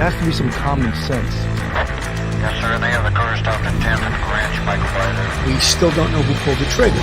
has to be some common sense. Yes, sir. They have the car stopped at 10th and Ranch, Michael Byler. We still don't know who pulled the trigger.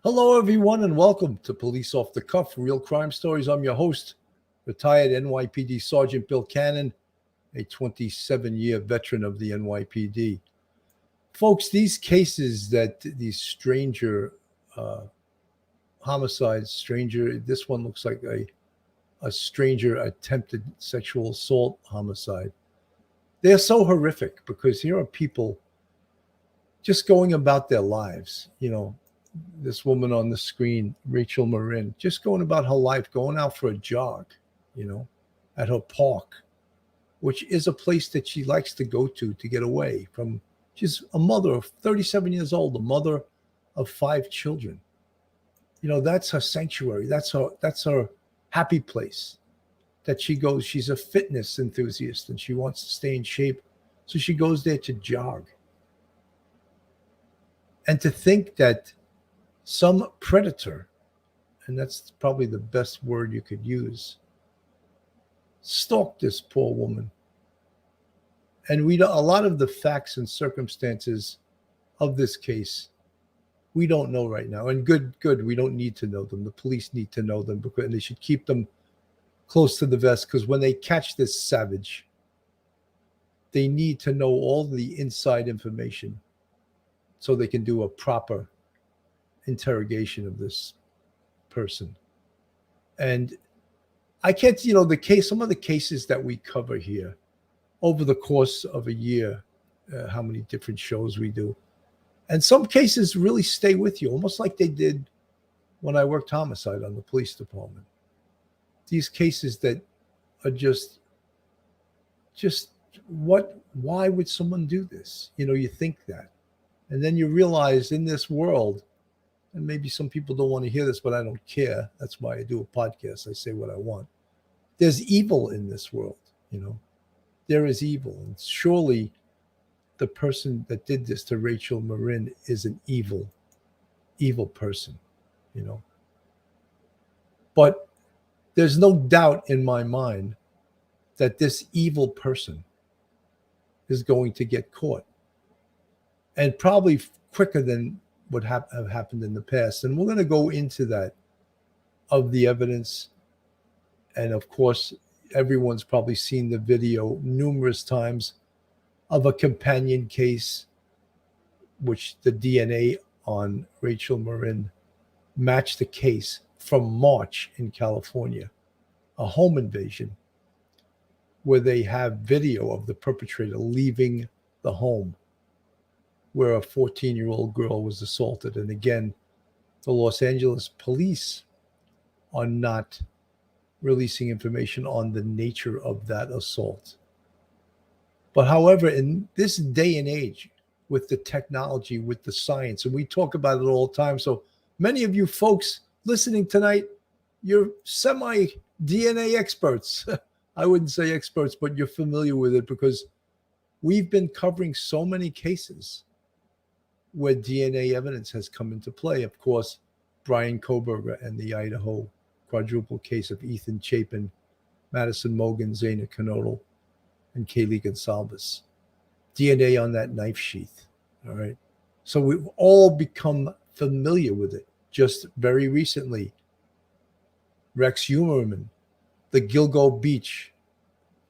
Hello, everyone, and welcome to Police Off the Cuff, Real Crime Stories. I'm your host, retired NYPD Sergeant Bill Cannon, a 27-year veteran of the NYPD. Folks, these cases these stranger homicides, this one looks like a stranger attempted sexual assault homicide. They're so horrific because here are people just going about their lives, this woman on the screen, Rachel Morin, just going about her life, going out for a jog, at her park, which is a place that she likes to go to get away from. She's a mother of 37 years old, a mother of 5 children. That's her sanctuary. That's her happy place that she goes. She's a fitness enthusiast and she wants to stay in shape. So she goes there to jog. And to think that some predator, and that's probably the best word you could use, stalked this poor woman. And a lot of the facts and circumstances of this case, we don't know right now. And good, we don't need to know them. The police need to know them because they should keep them close to the vest, because when they catch this savage, they need to know all the inside information so they can do a proper interrogation of this person. And I can't, some of the cases that we cover here over the course of a year, how many different shows we do. And some cases really stay with you, almost like they did when I worked homicide on the police department. These cases that are just why would someone do this? You think that. And then you realize in this world, and maybe some people don't want to hear this, but I don't care. That's why I do a podcast. I say what I want. There's evil in this world, There is evil. And surely the person that did this to Rachel Morin is an evil person, But there's no doubt in my mind that this evil person is going to get caught. And probably quicker than would have happened in the past. And we're going to go into that, of the evidence. And of course, everyone's probably seen the video numerous times of a companion case, which the DNA on Rachel Morin matched the case from March in California, a home invasion, where they have video of the perpetrator leaving the home where a 14-year-old girl was assaulted. And again, the Los Angeles police are not releasing information on the nature of that assault. But however, in this day and age, with the technology, with the science, and we talk about it all the time. So many of you folks listening tonight, you're semi-DNA experts. I wouldn't say experts, but you're familiar with it because we've been covering so many cases where DNA evidence has come into play. Of course, Brian Koberger and the Idaho quadruple case of Ethan Chapin, Madison Mogen, Zaina Knodel, and Kaylee Gonsalves. DNA on that knife sheath, all right? So we've all become familiar with it. Just very recently, Rex Humerman, the Gilgo Beach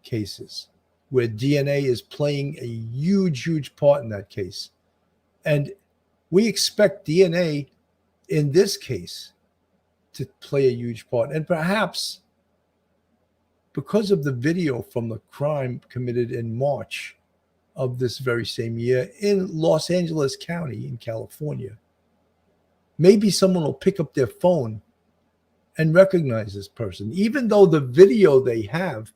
cases, where DNA is playing a huge part in that case. And we expect DNA in this case to play a huge part. And perhaps because of the video from the crime committed in March of this very same year in Los Angeles County in California, maybe someone will pick up their phone and recognize this person, even though the video they have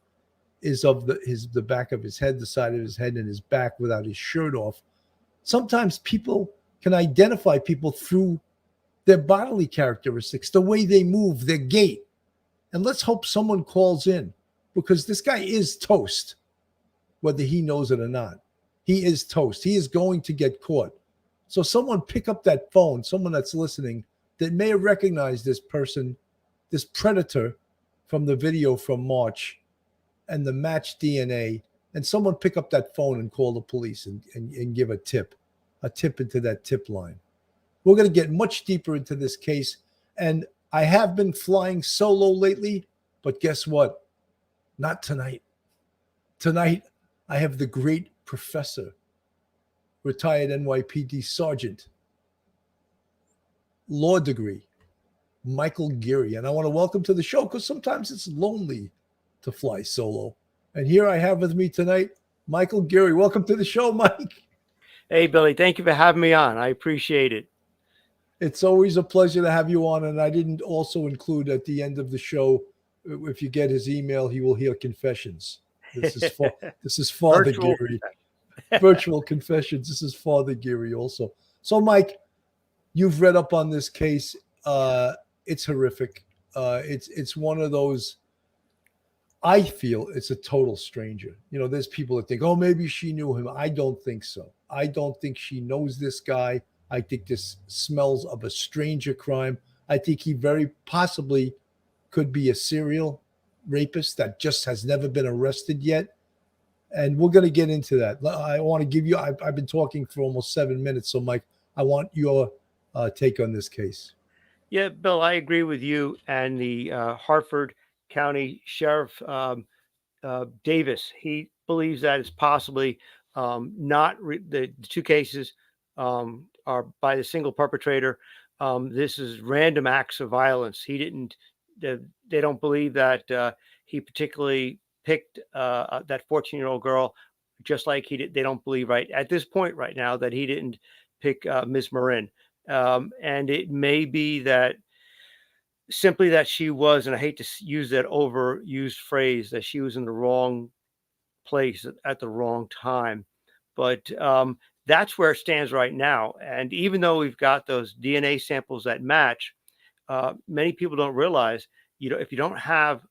is of the back of his head, the side of his head, and his back without his shirt off. Sometimes people can identify people through their bodily characteristics, the way they move, their gait. And let's hope someone calls in, because this guy is toast, whether he knows it or not. He is toast. He is going to get caught. So someone pick up that phone, someone that's listening that may have recognized this person, this predator from the video from March and the matched DNA, and someone pick up that phone and call the police and give a tip into that tip line. We're going to get much deeper into this case. And I have been flying solo lately, but guess what? Not tonight. Tonight, I have the great professor, retired NYPD sergeant, law degree, Michael Giri. And I want to welcome to the show, because sometimes it's lonely to fly solo. And here I have with me tonight, Michael Giri. Welcome to the show, Mike. Hey, Billy. Thank you for having me on. I appreciate it. It's always a pleasure to have you on. And I didn't also include at the end of the show, if you get his email, he will hear confessions. This is Father Giri. Virtual confessions. This is Father Giri also. So, Mike, you've read up on this case. It's horrific. It's one of those. I feel it's a total stranger. You know, there's people that think, oh, maybe she knew him. I don't think so. I don't think she knows this guy. I think this smells of a stranger crime. I think he very possibly could be a serial rapist that just has never been arrested yet. And we're going to get into that. I want to give you, I've been talking for almost 7 minutes. So, Mike, I want your take on this case. Yeah, Bill, I agree with you and the Harford County Sheriff Davis. He believes that it's possibly not the two cases are by the single perpetrator. This is random acts of violence. He didn't. They don't believe that he particularly picked that 14-year-old girl, just like he did. They don't believe right at this point right now that he didn't pick Ms. Morin. And it may be that simply that she was, and I hate to use that overused phrase, that she was in the wrong place at the wrong time. But that's where it stands right now. And even though we've got those DNA samples that match, many people don't realize, if you don't have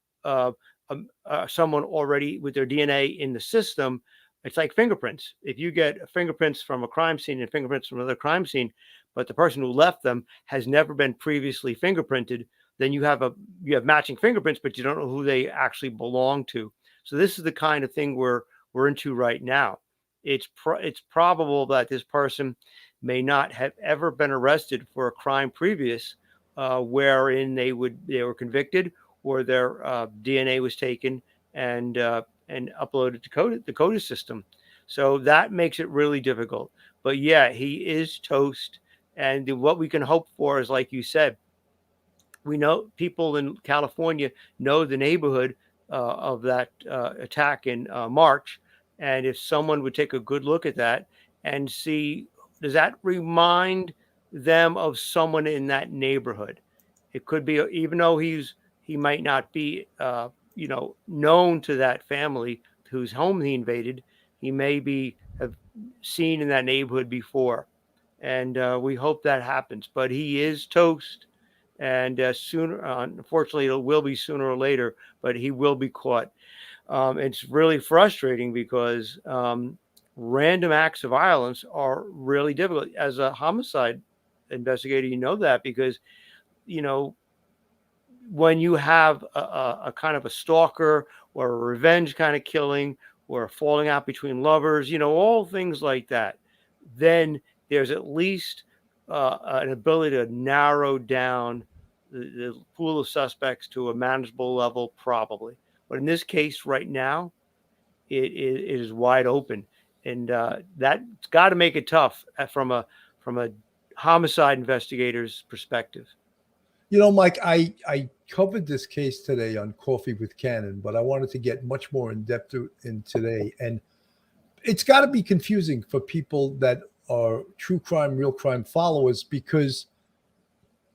someone already with their DNA in the system, it's like fingerprints. If you get fingerprints from a crime scene and fingerprints from another crime scene, but the person who left them has never been previously fingerprinted, then you have matching fingerprints, but you don't know who they actually belong to. So this is the kind of thing we're into right now. It's probable that this person may not have ever been arrested for a crime previous, wherein they were convicted, or their DNA was taken and uploaded to the CODIS system. So that makes it really difficult. But yeah, he is toast. And what we can hope for is, like you said, we know people in California know the neighborhood of that attack in March. And if someone would take a good look at that and see, does that remind them of someone in that neighborhood? It could be, even though he might not be, known to that family whose home he invaded, he may have seen in that neighborhood before. And we hope that happens. But he is toast. And sooner, unfortunately, it will be sooner or later, but he will be caught. It's really frustrating because random acts of violence are really difficult. As a homicide investigator, you know that, because, when you have a kind of a stalker or a revenge kind of killing, or a falling out between lovers, all things like that, then there's at least an ability to narrow down the pool of suspects to a manageable level, probably. But in this case right now, it is wide open. And that's got to make it tough from a homicide investigator's perspective. Mike, I covered this case today on Coffee with Cannon, but I wanted to get much more in depth in today. And it's got to be confusing for people that are true crime, real crime followers, because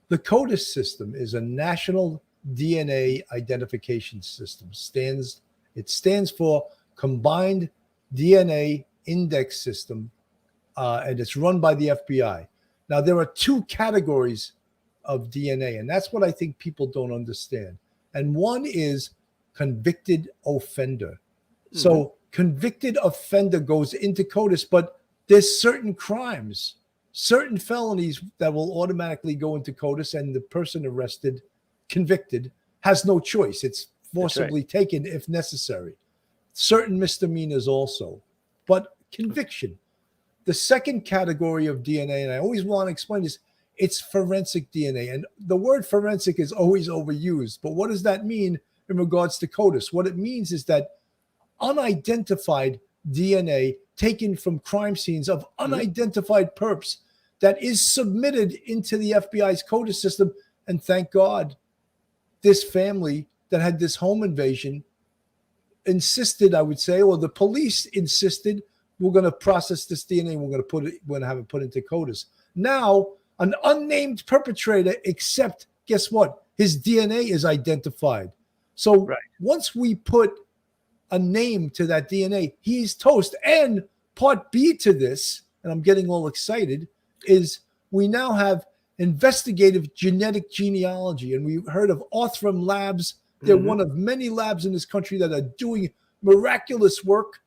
the CODIS system is a national DNA identification system. It stands for Combined DNA Index System, and it's run by the FBI. Now, there are two categories of DNA. And that's what I think people don't understand. And one is convicted offender. So convicted offender goes into CODIS, but there's certain crimes, certain felonies that will automatically go into CODIS, and the person arrested, convicted, has no choice. It's forcibly taken if necessary. Certain misdemeanors also, but conviction. The second category of DNA, and I always want to explain this, it's forensic DNA. And the word forensic is always overused. But what does that mean in regards to CODIS? What it means is that unidentified DNA taken from crime scenes of unidentified perps that is submitted into the FBI's CODIS system. And thank God, this family that had this home invasion insisted, I would say, or the police insisted, we're going to process this DNA. We're going to have it put into CODIS. Now, an unnamed perpetrator, except guess what? His DNA is identified. So once we put a name to that DNA, he's toast. And part B to this, and I'm getting all excited, is we now have investigative genetic genealogy. And we heard of Othram Labs. They're one of many labs in this country that are doing miraculous work.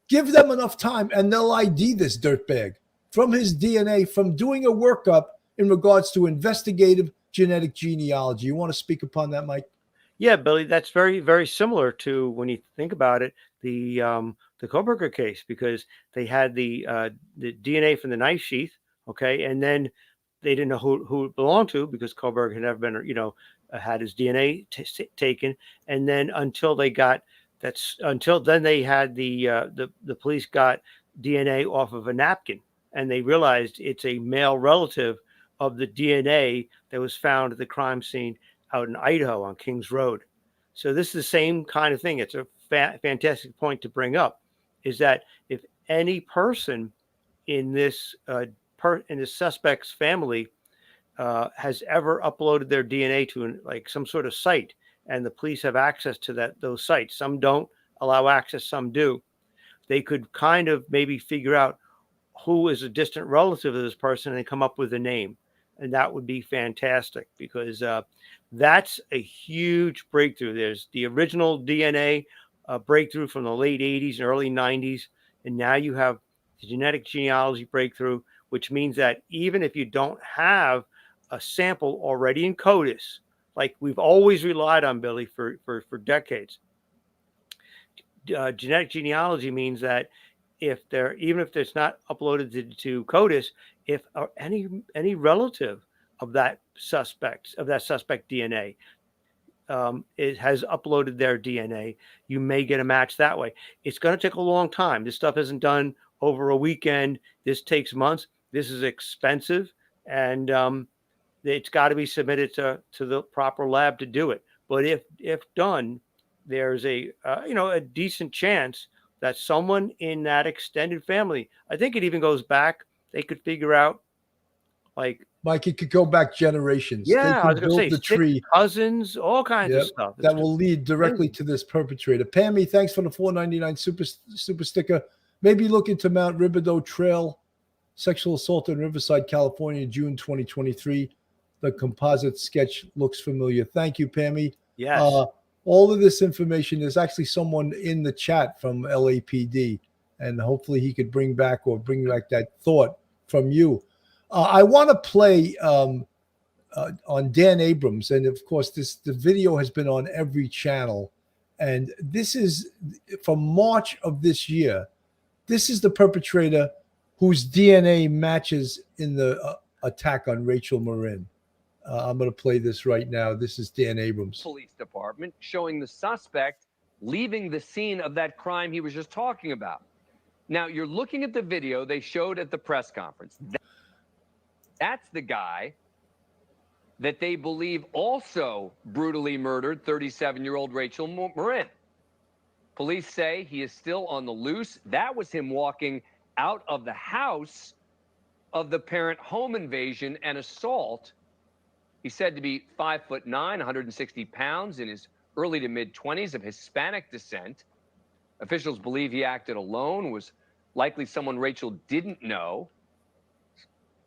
Give them enough time and they'll ID this dirtbag from his DNA, from doing a workup in regards to investigative genetic genealogy. You want to speak upon that, Mike? Yeah, Billy, that's very, very similar to, when you think about it, the Koberger case, because they had the DNA from the knife sheath, okay, and then they didn't know who it belonged to, because Koberger had never been, had his DNA taken, and then until then they had the police got DNA off of a napkin, and they realized it's a male relative of the DNA that was found at the crime scene out in Idaho on Kings Road. So this is the same kind of thing. It's a fantastic point to bring up, is that if any person in this suspect's family has ever uploaded their DNA to some sort of site, and the police have access to those sites, some don't allow access, some do, they could kind of maybe figure out who is a distant relative of this person and come up with a name. And that would be fantastic, because that's a huge breakthrough. There's the original DNA breakthrough from the late 80s and early 90s. And now you have the genetic genealogy breakthrough, which means that even if you don't have a sample already in CODIS, like we've always relied on, Billy, for decades, genetic genealogy means that even if it's not uploaded to CODIS, if any relative of that suspect DNA has uploaded their DNA, you may get a match that way. It's going to take a long time. This stuff isn't done over a weekend. This takes months. This is expensive, and it's got to be submitted to the proper lab to do it. But if done, there's a decent chance that someone in that extended family, I think it even goes back, they could figure out, like, Mike, it could go back generations. yeah, They I was can going to build say the tree. cousins, all kinds of stuff. That will lead directly to this perpetrator. Pammy, thanks for the $4.99 super sticker. Maybe look into Mount Ribideau Trail, sexual assault in Riverside, California, June 2023. The composite sketch looks familiar. Thank you, Pammy. Yes. All of this information, there's actually someone in the chat from LAPD, and hopefully he could bring back that thought from you. I want to play on Dan Abrams, and of course, the video has been on every channel, and this is from March of this year. This is the perpetrator whose DNA matches in the attack on Rachel Morin. I'm going to play this right now. This is Dan Abrams. Police department showing the suspect leaving the scene of that crime he was just talking about. Now, you're looking at the video they showed at the press conference. That's the guy that they believe also brutally murdered 37-year-old Rachel Morin. Police say he is still on the loose. That was him walking out of the house of the parent home invasion and assault. He's said to be 5'9", 160 pounds, in his early to mid-20s, of Hispanic descent. Officials believe he acted alone, was likely someone Rachel didn't know.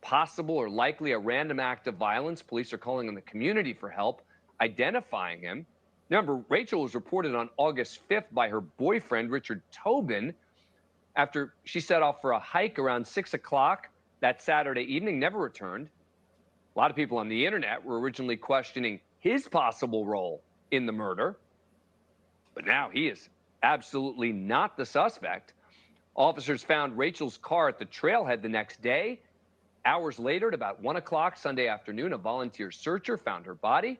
possible or likely a random act of violence. Police are calling on the community for help identifying him. Remember, Rachel was reported on August 5th by her boyfriend, Richard Tobin, after she set off for a hike around 6 o'clock that Saturday evening, never returned. A lot of people on the internet were originally questioning his possible role in the murder, but now he is absolutely not the suspect. Officers found Rachel's car at the trailhead the next day. Hours later, at about 1 o'clock Sunday afternoon, a volunteer searcher found her body.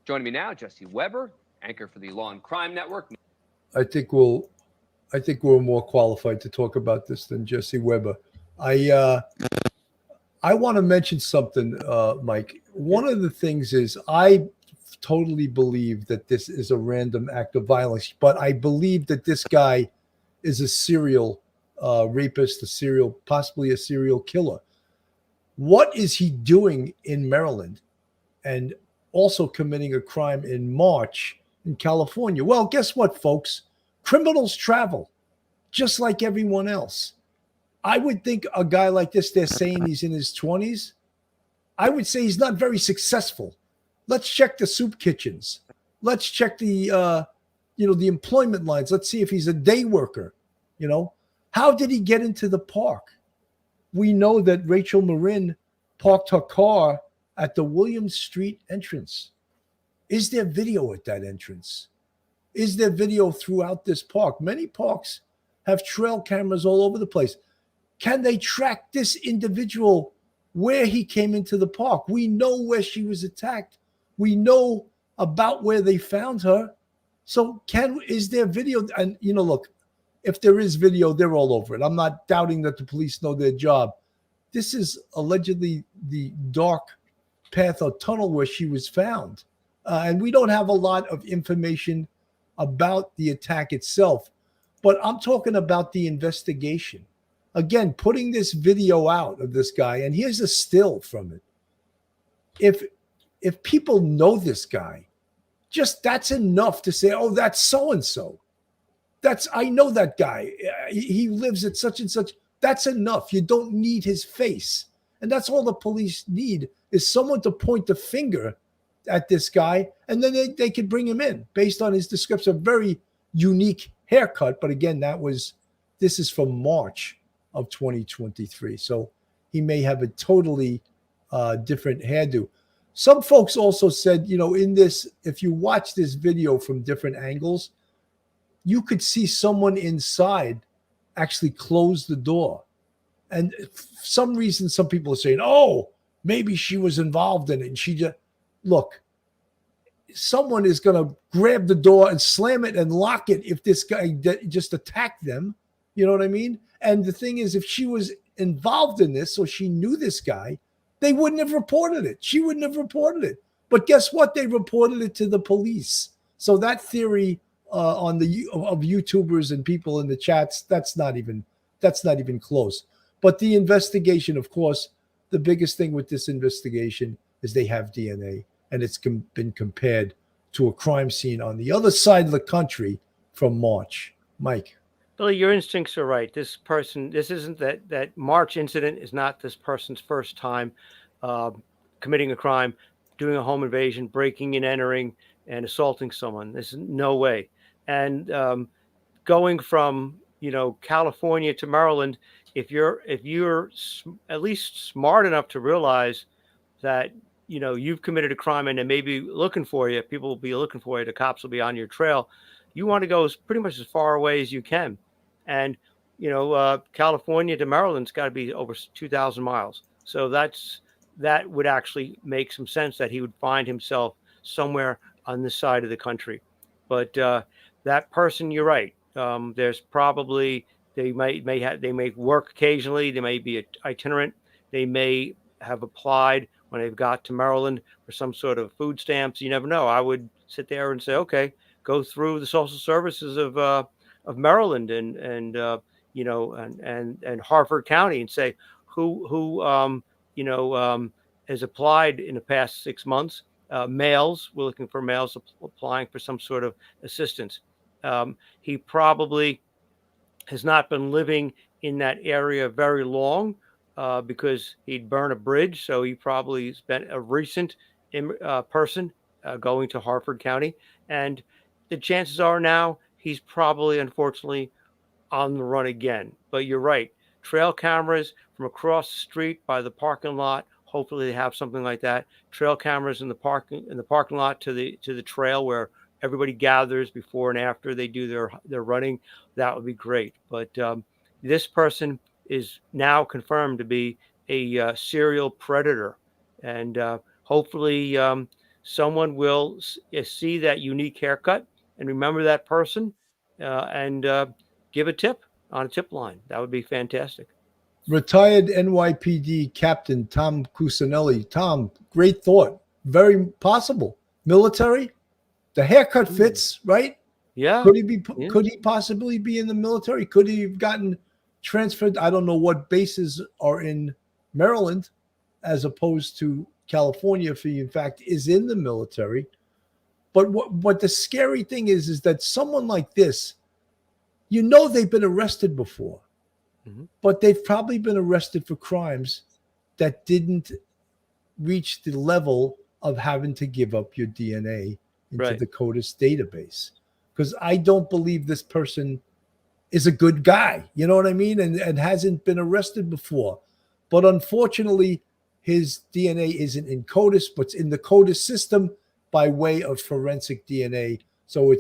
Joining me now, Jesse Weber, anchor for the Law and Crime Network. I think we're more qualified to talk about this than Jesse Weber. I want to mention something, Mike. One of the things is I totally believe that this is a random act of violence, but I believe that this guy is a serial rapist, possibly a serial killer. What is he doing in Maryland and also committing a crime in March in California? Well, guess what, folks? Criminals travel just like everyone else. I would think a guy like this, they're saying he's in his 20s. I would say he's not very successful. Let's check the soup kitchens. Let's check the employment lines. Let's see if he's a day worker. How did he get into the park? We know that Rachel Morin parked her car at the Williams Street entrance. Is there video at that entrance? Is there video throughout this park? Many parks have trail cameras all over the place. Can they track this individual where he came into the park? We know where she was attacked. We know about where they found her. So is there video? And, look, if there is video, they're all over it. I'm not doubting that the police know their job. This is allegedly the dark path or tunnel where she was found. And we don't have a lot of information about the attack itself. But I'm talking about the investigation. Again, putting this video out of this guy, and here's a still from it. If people know this guy, just that's enough to say, oh, that's so-and-so. I know that guy. He lives at such and such. That's enough. You don't need his face. And that's all the police need is someone to point the finger at this guy, and then they could bring him in based on his description. A very unique haircut. But again, this is from March of 2023. So he may have a totally different hairdo. Some folks also said, in this, if you watch this video from different angles, you could see someone inside actually close the door. And for some reason, some people are saying, oh, maybe she was involved in it. And she just, look, someone is going to grab the door and slam it and lock it if this guy just attacked them. You know what I mean? And the thing is, if she was involved in this, so she knew this guy, they wouldn't have reported it. She wouldn't have reported it. But guess what? They reported it to the police. So that theory of YouTubers and people in the chats, that's not even close. But the investigation, of course, the biggest thing with this investigation is they have DNA, and it's been compared to a crime scene on the other side of the country from March. Mike. Billy, your instincts are right. This isn't that March incident is not this person's first time committing a crime, doing a home invasion, breaking and entering, and assaulting someone. This is no way. And going from California to Maryland, if you're at least smart enough to realize that you've committed a crime and they may be looking for you, people will be looking for you, the cops will be on your trail. You want to go pretty much as far away as you can. And, California to Maryland's got to be over 2,000 miles. So that would actually make some sense that he would find himself somewhere on this side of the country. But that person, you're right. There's probably, they may work occasionally. They may be itinerant. They may have applied when they've got to Maryland for some sort of food stamps. You never know. I would sit there and say, okay, go through the social services of Maryland and Harford County and say who has applied in the past 6 months. Males, we're looking for males applying for some sort of assistance. He probably has not been living in that area very long. because he'd burn a bridge. So he probably spent a recent person going to Harford County. And the chances are now he's probably, unfortunately, on the run again. But you're right. Trail cameras from across the street by the parking lot. Hopefully they have something like that. Trail cameras in the parking lot to the trail where everybody gathers before and after they do their running. That would be great. But this person is now confirmed to be a serial predator, and hopefully someone will see that unique haircut and remember that person and give a tip on a tip line. That would be fantastic. Retired NYPD Captain Tom Cusinelli. Tom, great thought. Very possible. Military. The haircut fits, right? Yeah. Could he be? Yeah. Could he possibly be in the military? Could he have gotten transferred? I don't know what bases are in Maryland, as opposed to California. If he in fact is in the military, but what the scary thing is that someone like this, they've been arrested before, but they've probably been arrested for crimes that didn't reach the level of having to give up your DNA into the CODIS database. Because I don't believe this person is a good guy, you know what I mean? And hasn't been arrested before. But unfortunately, his DNA isn't in CODIS, but it's in the CODIS system by way of forensic DNA. So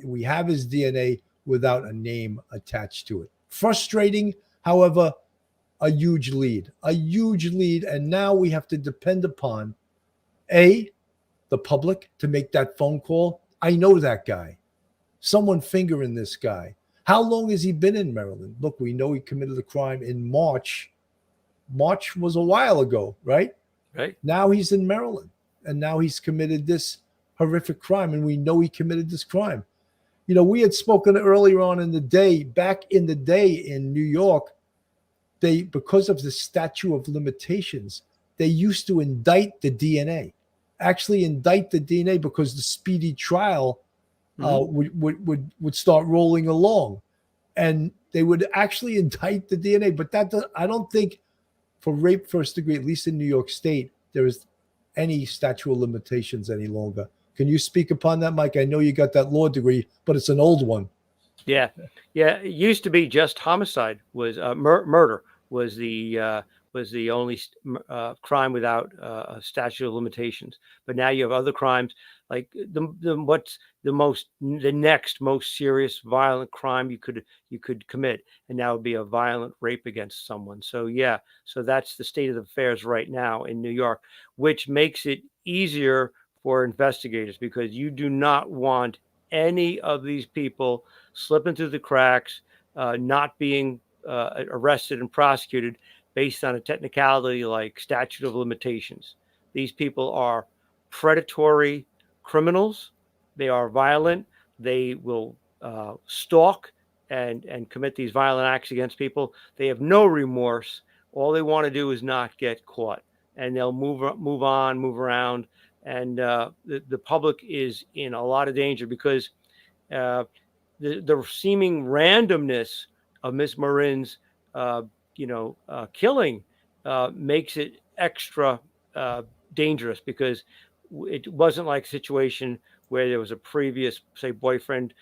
we have his DNA without a name attached to it. Frustrating, however, a huge lead. And now we have to depend upon the public to make that phone call. I know that guy. Someone fingering this guy. How long has he been in Maryland? Look, we know he committed the crime in March. March was a while ago, right? Right. Now he's in Maryland, and now he's committed this horrific crime, and we know he committed this crime. We had spoken earlier on in the day, back in the day in New York, because of the statute of limitations, they used to indict the DNA. Actually indict the DNA because the speedy trial would start rolling along, and they would actually indict the DNA. But I don't think for rape first degree, at least in New York State, there is any statute of limitations any longer. Can you speak upon that, Mike? I know you got that law degree, but it's an old one. Yeah. It used to be just homicide was murder was the only crime without a statute of limitations. But now you have other crimes like the next most serious violent crime you could commit, and that would be a violent rape against someone. So that's the state of affairs right now in New York, which makes it easier for investigators because you do not want any of these people slipping through the cracks, not being arrested and prosecuted based on a technicality like statute of limitations. These people are predatory criminals. They are violent. They will stalk and commit these violent acts against people. They have no remorse. All they want to do is not get caught, and they'll move on, move around. And the public is in a lot of danger because the seeming randomness of Miss Morin's, killing makes it extra dangerous because it wasn't like a situation where there was a previous, say, boyfriend,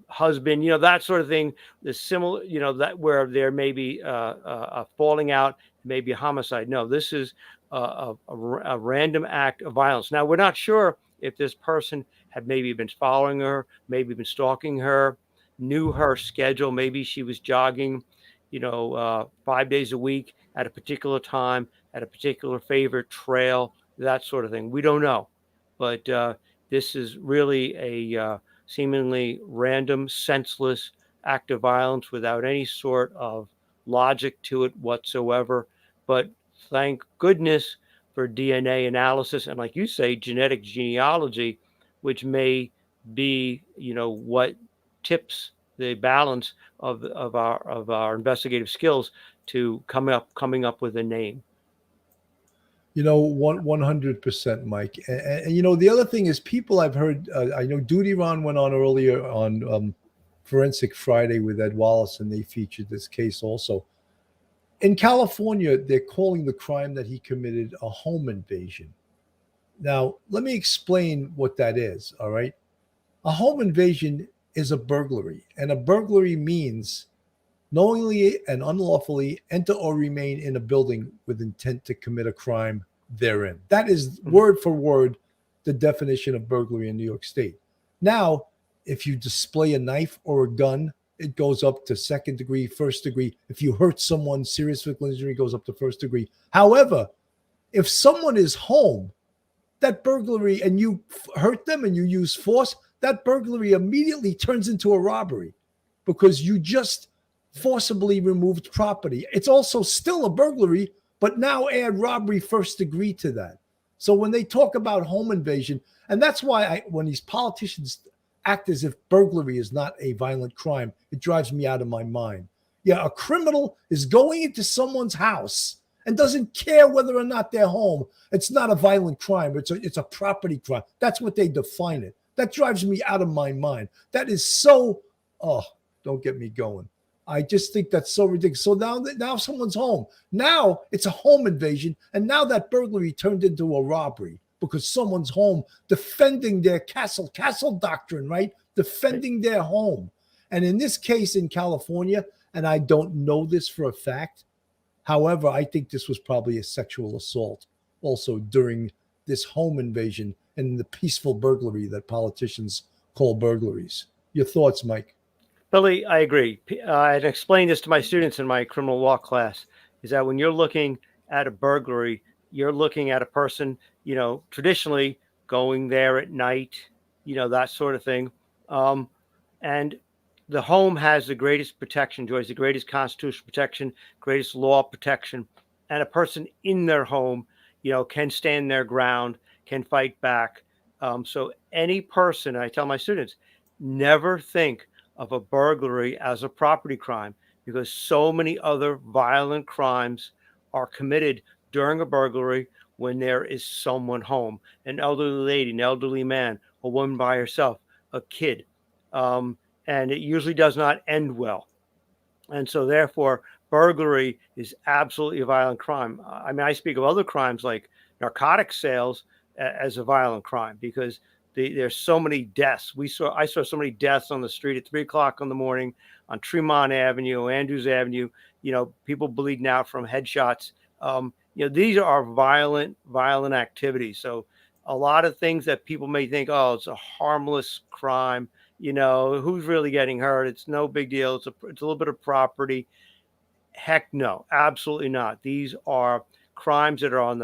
husband, that sort of thing. The similar, that where there may be a falling out, maybe a homicide. No, this is a random act of violence. Now, we're not sure if this person had maybe been following her, maybe been stalking her, knew her schedule. Maybe she was jogging, 5 days a week at a particular time, at a particular favorite trail, that sort of thing. We don't know. But this is really a seemingly random, senseless act of violence without any sort of logic to it whatsoever. But thank goodness for DNA analysis and, like you say, genetic genealogy, which may be, what tips the balance of our investigative skills to coming up with a name. 100%, Mike. And the other thing is people I've heard, I know Duty Ron went on earlier on Forensic Friday with Ed Wallace, and they featured this case also. In California, they're calling the crime that he committed a home invasion. Now, let me explain what that is, all right? A home invasion is a burglary, and a burglary means knowingly and unlawfully enter or remain in a building with intent to commit a crime therein. That is word for word the definition of burglary in New York State. Now, if you display a knife or a gun, it goes up to second degree, first degree. If you hurt someone, serious physical injury goes up to first degree. However, if someone is home, that burglary, and you hurt them and you use force, that burglary immediately turns into a robbery because you just forcibly removed property. It's also still a burglary, but now add robbery first degree to that. So when they talk about home invasion, and that's why when these politicians act as if burglary is not a violent crime, it drives me out of my mind. Yeah, a criminal is going into someone's house and doesn't care whether or not they're home. It's not a violent crime. It's a property crime. That's what they define it. That drives me out of my mind. That is so, don't get me going. I just think that's so ridiculous. So now someone's home. Now it's a home invasion, and now that burglary turned into a robbery because someone's home defending their castle doctrine, right? Defending their home. And in this case in California, and I don't know this for a fact, however, I think this was probably a sexual assault also during this home invasion and the peaceful burglary that politicians call burglaries. Your thoughts, Mike? Billy, I agree. I explained this to my students in my criminal law class, is that when you're looking at a burglary, you're looking at a person, traditionally going there at night, that sort of thing. And the home has the greatest protection, enjoys the greatest constitutional protection, greatest law protection. And a person in their home, can stand their ground, can fight back. So any person, I tell my students, never think of a burglary as a property crime, because so many other violent crimes are committed during a burglary when there is someone home, an elderly lady, an elderly man, a woman by herself, a kid. And it usually does not end well. And so therefore, burglary is absolutely a violent crime. I mean, I speak of other crimes like narcotic sales as a violent crime because there's so many deaths. I saw so many deaths on the street at 3:00 in the morning on Tremont Avenue, Andrews Avenue. People bleeding out from headshots. These are violent activities. So a lot of things that people may think, oh, it's a harmless crime. Who's really getting hurt? It's no big deal. It's a little bit of property. Heck no, absolutely not. These are crimes that are on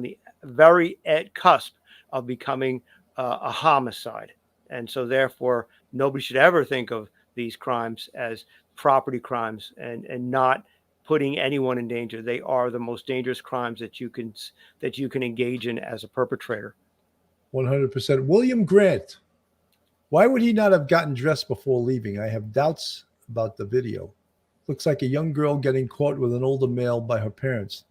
the very cusp of becoming a homicide. And so therefore, nobody should ever think of these crimes as property crimes and not putting anyone in danger. They are the most dangerous crimes that you can engage in as a perpetrator. 100%. William Grant. Why would he not have gotten dressed before leaving? I have doubts about the video. Looks like a young girl getting caught with an older male by her parents.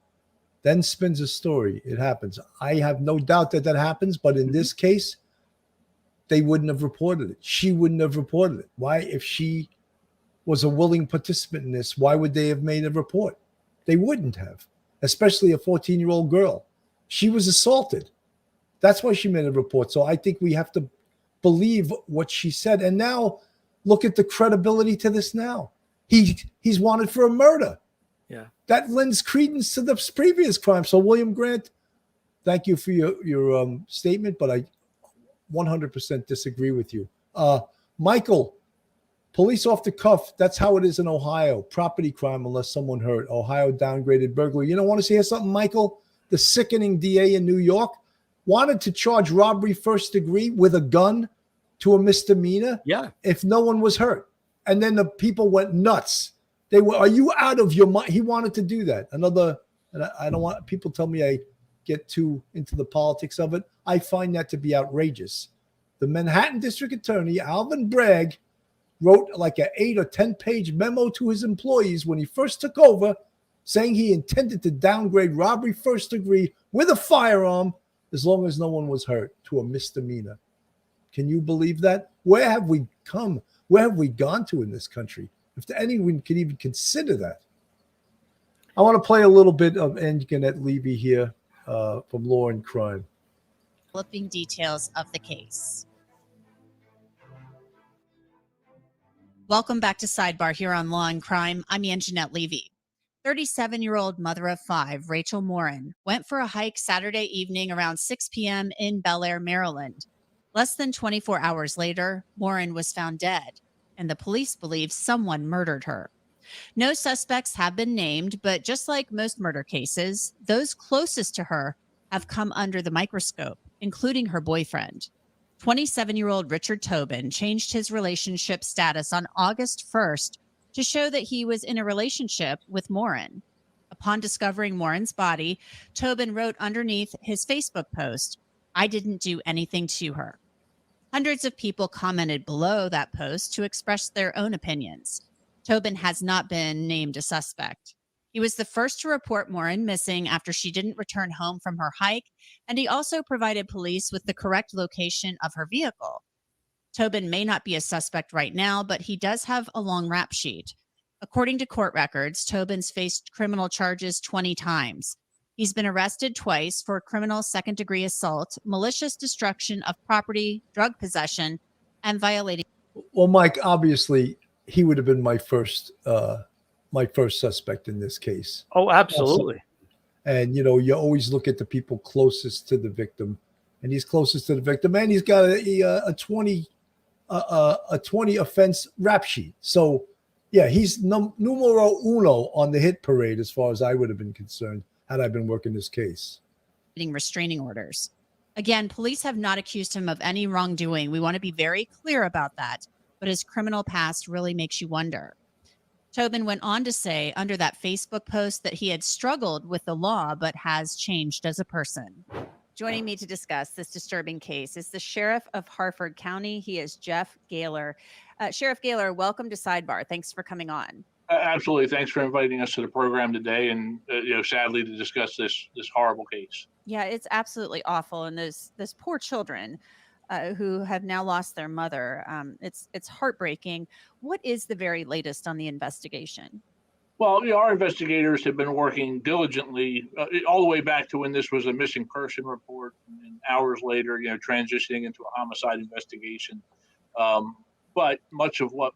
Then spins a story. It happens. I have no doubt that happens, but in this case, they wouldn't have reported it. She wouldn't have reported it. Why? If she was a willing participant in this, why would they have made a report? They wouldn't have, especially a 14-year-old girl. She was assaulted. That's why she made a report. So I think we have to believe what she said. And now look at the credibility to this now. He's wanted for a murder. Yeah. That lends credence to the previous crime. So William Grant, thank you for your statement, but I 100% disagree with you. Michael, police off the cuff. That's how it is in Ohio. Property crime unless someone hurt. Ohio downgraded burglary. You don't want to hear something, Michael? The sickening DA in New York wanted to charge robbery first degree with a gun to a misdemeanor. Yeah. If no one was hurt. And then the people went nuts. They were, are you out of your mind? He wanted to do that. And I don't want people tell me I get too into the politics of it. I find that to be outrageous. The Manhattan District Attorney, Alvin Bragg, wrote like an 8 or 10 page memo to his employees when he first took over, saying he intended to downgrade robbery first degree with a firearm as long as no one was hurt to a misdemeanor. Can you believe that? Where have we come? Where have we gone to in this country? If anyone can even consider that. I want to play a little bit of Anjanette Levy here from Law and Crime. Developing details of the case. Welcome back to Sidebar here on Law and Crime. I'm Anjanette Levy. 37-year-old mother of 5, Rachel Morin, went for a hike Saturday evening around 6 p.m. in Bel Air, Maryland. Less than 24 hours later, Morin was found dead, and the police believe someone murdered her. No suspects have been named, but just like most murder cases, those closest to her have come under the microscope, including her boyfriend. 27-year-old Richard Tobin changed his relationship status on August 1st to show that he was in a relationship with Morin. Upon discovering Morin's body, Tobin wrote underneath his Facebook post, "I didn't do anything to her." Hundreds of people commented below that post to express their own opinions. Tobin has not been named a suspect. He was the first to report Morin missing after she didn't return home from her hike, and he also provided police with the correct location of her vehicle. Tobin may not be a suspect right now, but he does have a long rap sheet. According to court records, Tobin's faced criminal charges 20 times. He's been arrested twice for criminal second-degree assault, malicious destruction of property, drug possession, and violating. Well, Mike, obviously, he would have been my first suspect in this case. Oh, absolutely. And, you know, you always look at the people closest to the victim, and he's closest to the victim, and he's got a 20 offense rap sheet. So, yeah, he's numero uno on the hit parade as far as I would have been concerned had I been working this case. Restraining orders. Again, police have not accused him of any wrongdoing. We want to be very clear about that, but his criminal past really makes you wonder. Tobin went on to say under that Facebook post that he had struggled with the law, but has changed as a person. Joining me to discuss this disturbing case is the Sheriff of Harford County. He is Jeff Gaylor. Sheriff Gaylor, welcome to Sidebar. Thanks for coming on. Absolutely. Thanks for inviting us to the program today, and sadly to discuss this horrible case. Yeah, it's absolutely awful, and those poor children who have now lost their mother. It's heartbreaking. What is the very latest on the investigation? Well, our investigators have been working diligently all the way back to when this was a missing person report, and hours later, transitioning into a homicide investigation. But much of what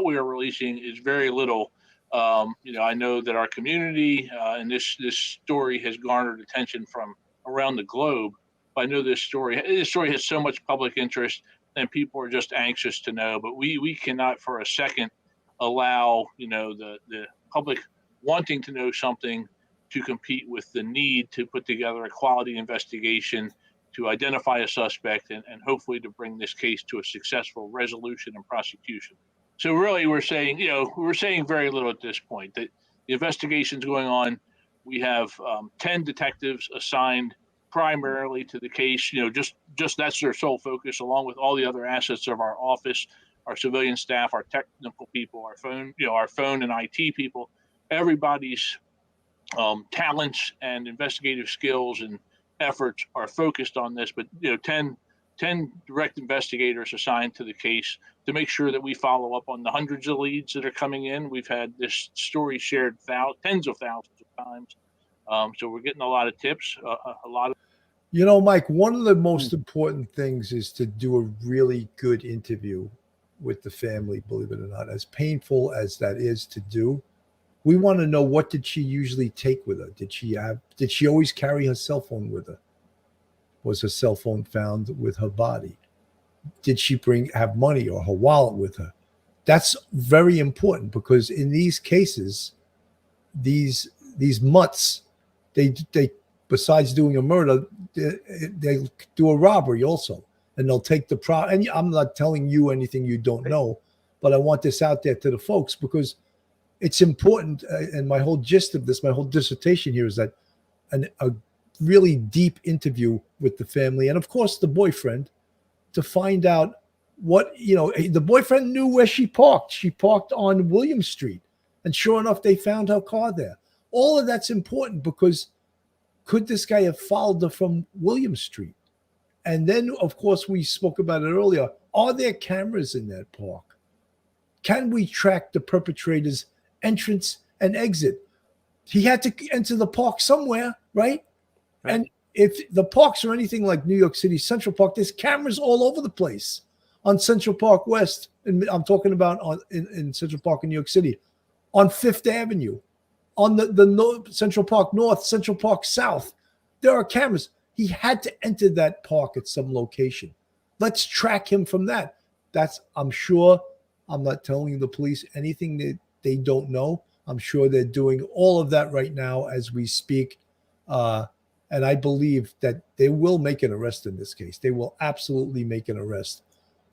we are releasing is very little. I know that our community and this story has garnered attention from around the globe. But I know this story has so much public interest, and people are just anxious to know. But we cannot for a second allow the public wanting to know something to compete with the need to put together a quality investigation to identify a suspect and hopefully to bring this case to a successful resolution and prosecution. So really, we're saying very little at this point. That the investigation's going on. We have 10 detectives assigned primarily to the case. Just that's their sole focus, along with all the other assets of our office, our civilian staff, our technical people, our phone and IT people. Everybody's talents and investigative skills and efforts are focused on this. But 10 direct investigators assigned to the case to make sure that we follow up on the hundreds of leads that are coming in. We've had this story shared tens of thousands of times. So we're getting a lot of tips, a lot of. Mike, one of the most important things is to do a really good interview with the family, believe it or not. As painful as that is to do, we want to know, what did she usually take with her? Did she always carry her cell phone with her? Was her cell phone found with her body? Did she have money or her wallet with her? That's very important, because in these cases, these mutts, they besides doing a murder, they do a robbery also, and they'll take the and I'm not telling you anything you don't know, but I want this out there to the folks, because it's important. And my whole gist of this, my whole dissertation here, is that a really deep interview with the family and, of course, the boyfriend, to find out what, the boyfriend knew where she parked. She parked on William Street, and sure enough, they found her car there. All of that's important, because could this guy have followed her from William Street? And then, of course, we spoke about it earlier. Are there cameras in that park? Can we track the perpetrator's entrance and exit? He had to enter the park somewhere, right? Right. And if the parks are anything like New York City Central Park, there's cameras all over the place on Central Park West. And I'm talking about in Central Park in New York City, on Fifth Avenue, on the Central Park North, Central Park South. There are cameras. He had to enter that park at some location. Let's track him from that. I'm sure, I'm not telling the police anything that they don't know. I'm sure they're doing all of that right now as we speak. And I believe that they will make an arrest in this case. They will absolutely make an arrest.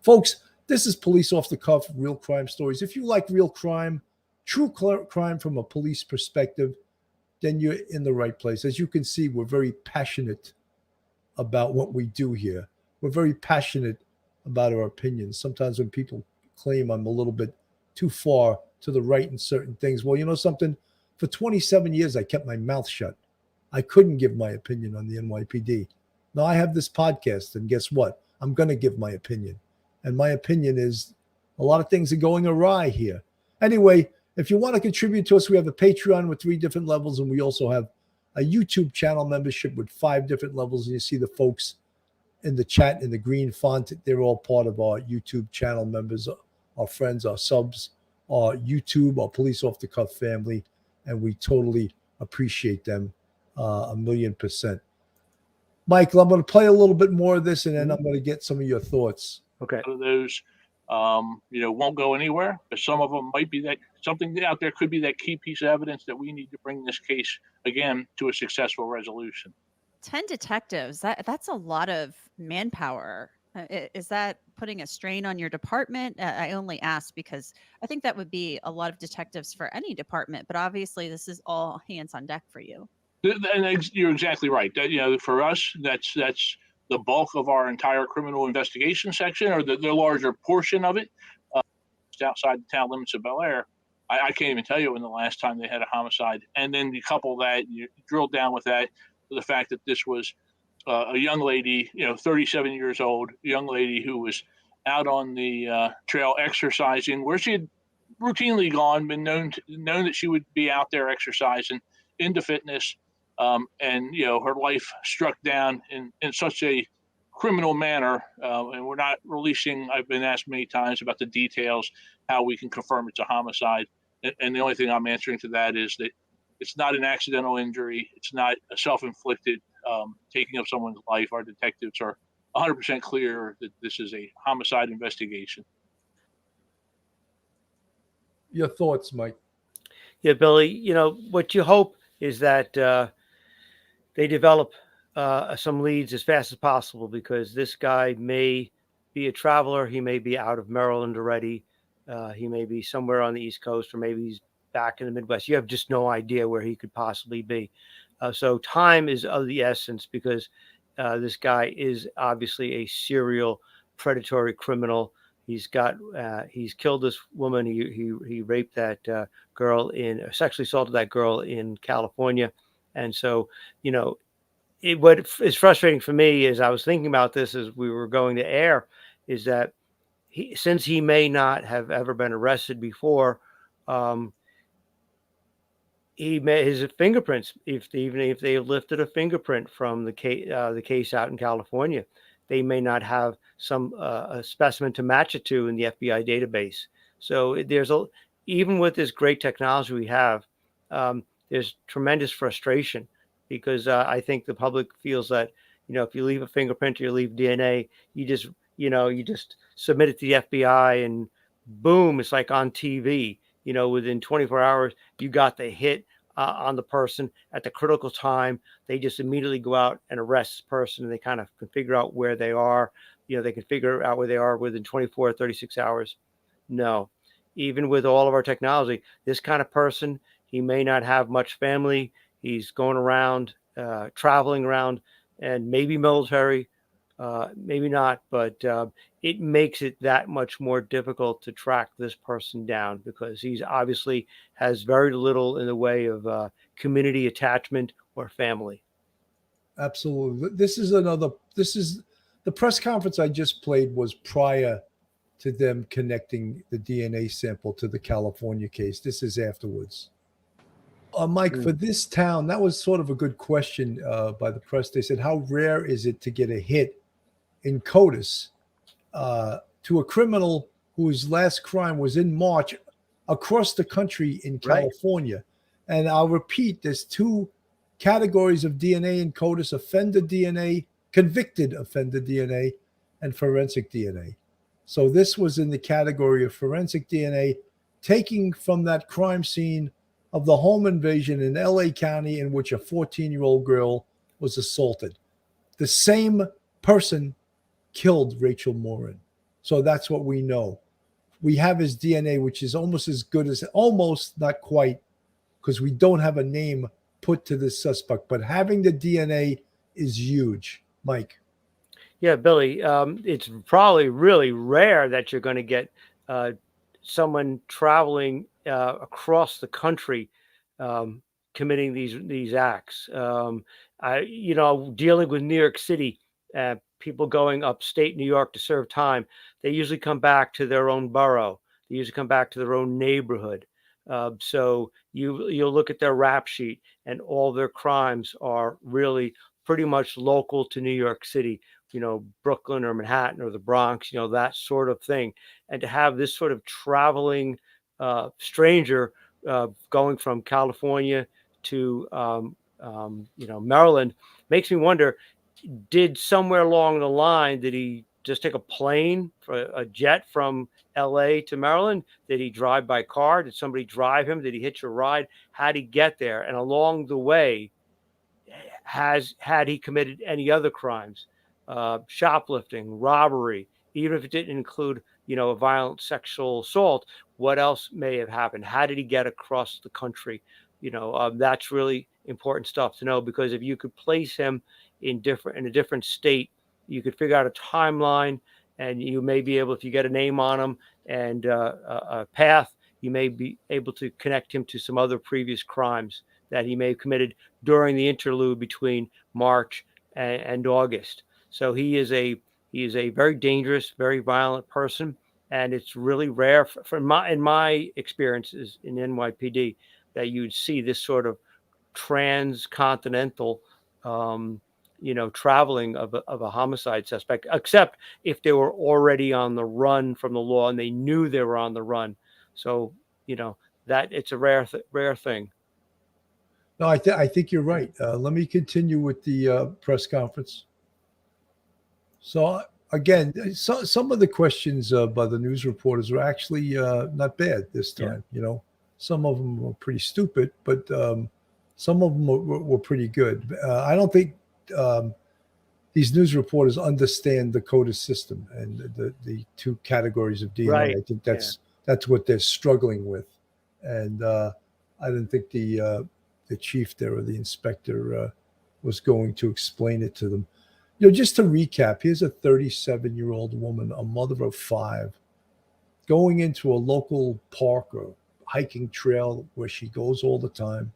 Folks, this is Police Off the Cuff, real crime stories. If you like real crime, true crime from a police perspective, then you're in the right place. As you can see, we're very passionate about what we do here. We're very passionate about our opinions. Sometimes when people claim I'm a little bit too far to the right in certain things, well, you know something? For 27 years, I kept my mouth shut. I couldn't give my opinion on the NYPD. Now I have this podcast, and guess what? I'm going to give my opinion. And my opinion is a lot of things are going awry here. Anyway, if you want to contribute to us, we have a Patreon with 3 different levels, and we also have a YouTube channel membership with 5 different levels. And you see the folks in the chat in the green font. They're all part of our YouTube channel members, our friends, our subs, our YouTube, our Police Off the Cuff family, and we totally appreciate them 1,000,000%. Michael, I'm going to play a little bit more of this, and then I'm going to get some of your thoughts. Okay. Those, won't go anywhere, but some of them might be that something out there could be that key piece of evidence that we need to bring this case again to a successful resolution. 10 detectives, that's a lot of manpower. Is that putting a strain on your department? I only ask because I think that would be a lot of detectives for any department, but obviously this is all hands on deck for you. And you're exactly right. For us, that's the bulk of our entire criminal investigation section, or the larger portion of it, just outside the town limits of Bel Air. I can't even tell you when the last time they had a homicide. And then you couple that, you drill down with that, to the fact that this was a young lady, 37 years old, young lady who was out on the trail exercising, where she had routinely been known that she would be out there exercising, into fitness. And her life struck down in such a criminal manner, and we're not releasing. I've been asked many times about the details, how we can confirm it's a homicide, and the only thing I'm answering to that is that it's not an accidental injury. It's not a self-inflicted taking of someone's life. Our detectives are 100% clear that this is a homicide investigation. Your thoughts, Mike? Yeah, Billy, what you hope is that they develop some leads as fast as possible, because this guy may be a traveler. He may be out of Maryland already. He may be somewhere on the East Coast, or maybe he's back in the Midwest. You have just no idea where he could possibly be. So time is of the essence, because this guy is obviously a serial predatory criminal. He's killed this woman. He raped that girl sexually assaulted that girl in California. And so, what is frustrating for me, as I was thinking about this as we were going to air, is that since he may not have ever been arrested before, he made his fingerprints. Even if they lifted a fingerprint from the case out in California, they may not have a specimen to match it to in the FBI database. So even with this great technology we have, there's tremendous frustration, because I think the public feels that, if you leave a fingerprint or you leave DNA, you just submit it to the FBI and boom, it's like on TV. Within 24 hours, you got the hit on the person at the critical time. They just immediately go out and arrest this person, and they kind of can figure out where they are. They can figure out where they are within 24 or 36 hours. No, even with all of our technology, this kind of person, he may not have much family. He's going around, traveling around, and maybe military, maybe not, but it makes it that much more difficult to track this person down, because he's obviously has very little in the way of community attachment or family. Absolutely. This is the press conference I just played was prior to them connecting the DNA sample to the California case. This is afterwards. Mike, for this town, that was sort of a good question by the press. They said, how rare is it to get a hit in CODIS to a criminal whose last crime was in March across the country in California? And I'll repeat, there's two categories of DNA in CODIS: offender DNA, convicted offender DNA, and forensic DNA. So this was in the category of forensic DNA, taking from that crime scene of the home invasion in LA County in which a 14-year-old girl was assaulted. The same person killed Rachel Morin. So that's what we know. We have his DNA, which is almost as good as, almost, not quite, because we don't have a name put to this suspect. But having the DNA is huge. Mike. Yeah, Billy, it's probably really rare that you're going to get someone traveling across the country committing these acts. Dealing with New York City, people going upstate New York to serve time, they usually come back to their own borough. They usually come back to their own neighborhood. So you'll look at their rap sheet, and all their crimes are really pretty much local to New York City. Brooklyn or Manhattan or the Bronx, that sort of thing. And to have this sort of traveling stranger going from California to, Maryland makes me wonder, did somewhere along the line, did he just take a plane, for a jet from LA to Maryland? Did he drive by car? Did somebody drive him? Did he hitch a ride? How did he get there? And along the way, had he committed any other crimes? Shoplifting, robbery, even if it didn't include, a violent sexual assault, what else may have happened? How did he get across the country? That's really important stuff to know, because if you could place him in a different state, you could figure out a timeline, and you may be able, if you get a name on him and a path, you may be able to connect him to some other previous crimes that he may have committed during the interlude between March and August. So he is a very dangerous, very violent person, and it's really rare in my experiences in NYPD that you'd see this sort of transcontinental, traveling of a homicide suspect, except if they were already on the run from the law and they knew they were on the run. So that it's a rare thing. No, I think you're right. Let me continue with the press conference. So again, some of the questions by the news reporters were actually not bad this time. Some of them were pretty stupid, but some of them were pretty good. I don't think these news reporters understand the CODIS system and the two categories of DNA. Right. I think that's what they're struggling with, and I didn't think the chief there or the inspector was going to explain it to them. Just to recap, here's a 37-year-old woman, a mother of 5, going into a local park or hiking trail where she goes all the time,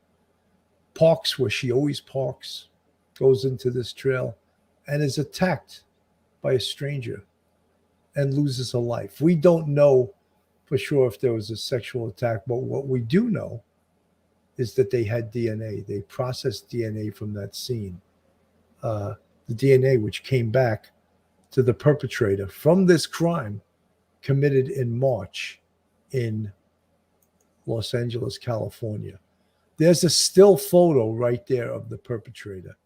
parks where she always parks, goes into this trail, and is attacked by a stranger and loses her life. We don't know for sure if there was a sexual attack, but what we do know is that they had DNA. They processed DNA from that scene. The DNA which came back to the perpetrator from this crime committed in March in Los Angeles, California. There's a still photo right there of the perpetrator.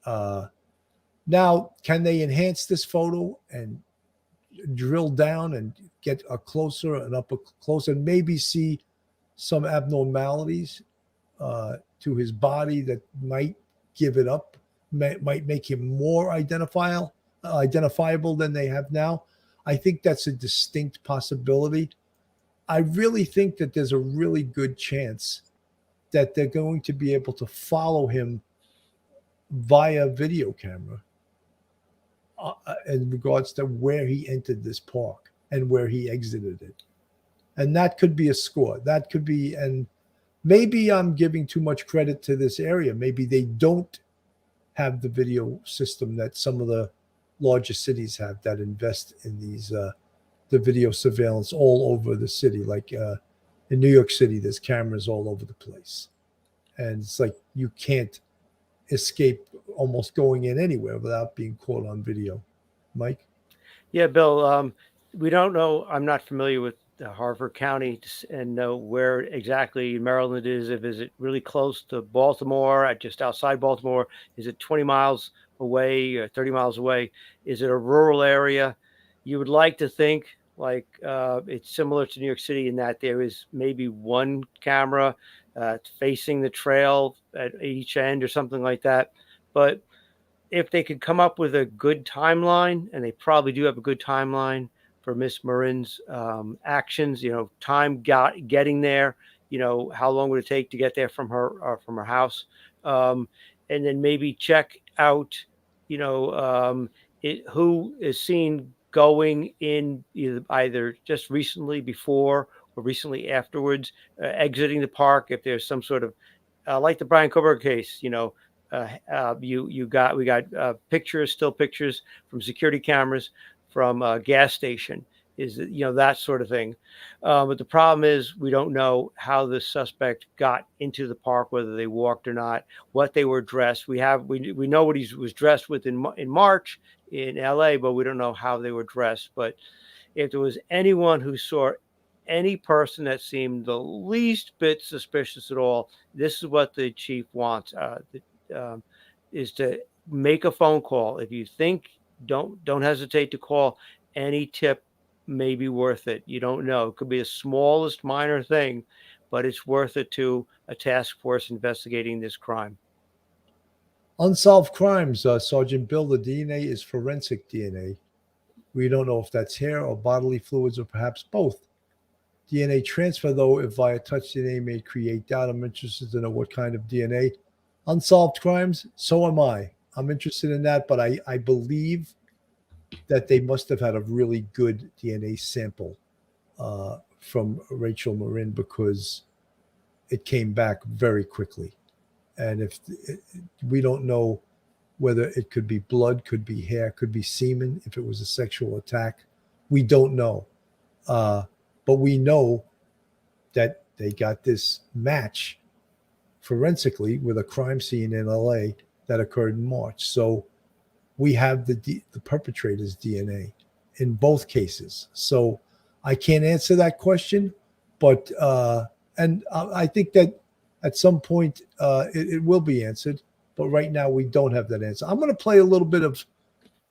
Now, can they enhance this photo and drill down and get a closer and up close and maybe see some abnormalities to his body that might give it up, might make him more identifiable than they have now? I think that's a distinct possibility. I really think that there's a really good chance that they're going to be able to follow him via video camera in regards to where he entered this park and where he exited it. And that could be a score. That could be, and maybe I'm giving too much credit to this area. Maybe they don't have the video system that some of the larger cities have that invest in these the video surveillance all over the city. Like in New York City, there's cameras all over the place. And it's like you can't escape almost going in anywhere without being caught on video. Mike? Yeah, Bill. We don't know. I'm not familiar with Harford County and know where exactly Maryland is. If is it really close to Baltimore, just outside Baltimore? Is it 20 miles away or 30 miles away? Is it a rural area? You would like to think like it's similar to New York City in that there is maybe one camera facing the trail at each end or something like that. But if they could come up with a good timeline, and they probably do have a good timeline for Miss Morin's actions, time getting there, how long would it take to get there from her house, and then maybe check out, you know, who is seen going in either just recently before or recently afterwards, exiting the park. If there's some sort of like the Brian Coburn case, we got pictures, still pictures from security cameras from a gas station, is that sort of thing. But the problem is we don't know how the suspect got into the park, whether they walked or not, what they were dressed. We know what he was dressed with in March in L.A., but we don't know how they were dressed. But if there was anyone who saw any person that seemed the least bit suspicious at all, this is what the chief wants, is to make a phone call. If you think, don't hesitate to call. Any tip may be worth it. You don't know. It could be the smallest minor thing, but it's worth it to a task force investigating this crime. Unsolved crimes, Sergeant Bill, the DNA is forensic DNA. We don't know if that's hair or bodily fluids or perhaps both. DNA transfer, though, if via touch DNA, may create doubt. I'm interested to know what kind of DNA. Unsolved crimes, so am I. I'm interested in that, but I believe that they must have had a really good DNA sample from Rachel Morin, because it came back very quickly. And if we don't know whether it could be blood, could be hair, could be semen, if it was a sexual attack, we don't know. But we know that they got this match forensically with a crime scene in LA that occurred in March. So we have the perpetrator's DNA in both cases. So I can't answer that question, but I think that at some point it will be answered. But right now we don't have that answer. I'm going to play a little bit of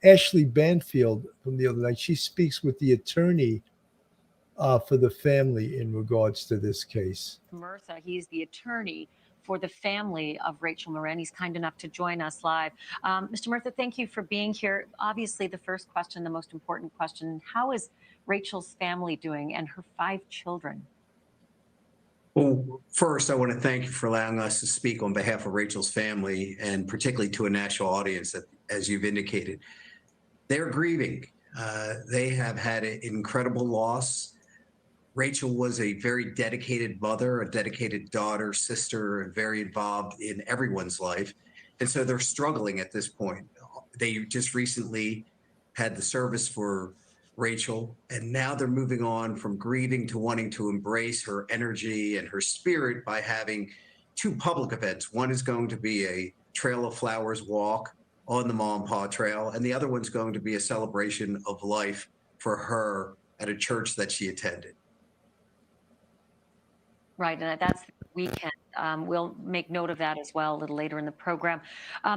Ashley Banfield from the other night. She speaks with the attorney for the family in regards to this case. Murtha, he's the attorney for the family of Rachel Morin. He's kind enough to join us live. Mr. Murtha, thank you for being here. Obviously, the first question, the most important question, how is Rachel's family doing and her 5 children? Well, first, I want to thank you for allowing us to speak on behalf of Rachel's family, and particularly to a national audience, that, as you've indicated. They're grieving. They have had an incredible loss. Rachel was a very dedicated mother, a dedicated daughter, sister, and very involved in everyone's life. And so they're struggling at this point. They just recently had the service for Rachel, and now they're moving on from grieving to wanting to embrace her energy and her spirit by having 2 public events. One is going to be a Trail of Flowers walk on the Ma and Pa Trail, and the other one's going to be a celebration of life for her at a church that she attended. Right, and that's the weekend. We'll make note of that as well a little later in the program.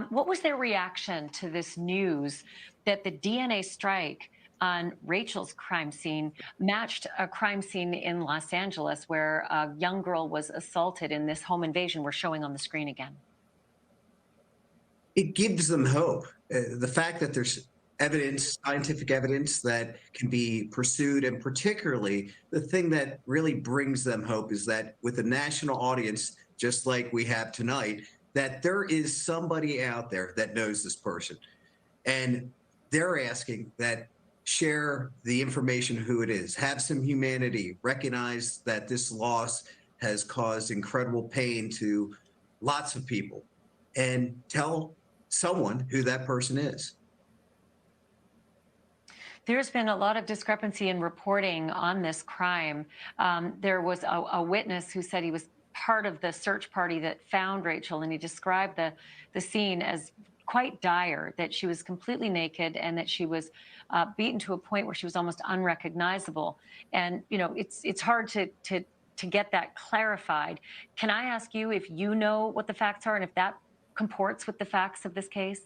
What was their reaction to this news that the DNA strike on Rachel's crime scene matched a crime scene in Los Angeles where a young girl was assaulted in this home invasion we're showing on the screen again? It gives them hope. The fact that there's evidence, scientific evidence that can be pursued, and particularly the thing that really brings them hope is that with a national audience, just like we have tonight, that there is somebody out there that knows this person. And they're asking that share the information who it is, have some humanity, recognize that this loss has caused incredible pain to lots of people, and tell someone who that person is. There's been a lot of discrepancy in reporting on this crime. There was a witness who said he was part of the search party that found Rachel, and he described the scene as quite dire, that she was completely naked and that she was beaten to a point where she was almost unrecognizable. And, you know, it's hard to get that clarified. Can I ask you if you know what the facts are and if that comports with the facts of this case?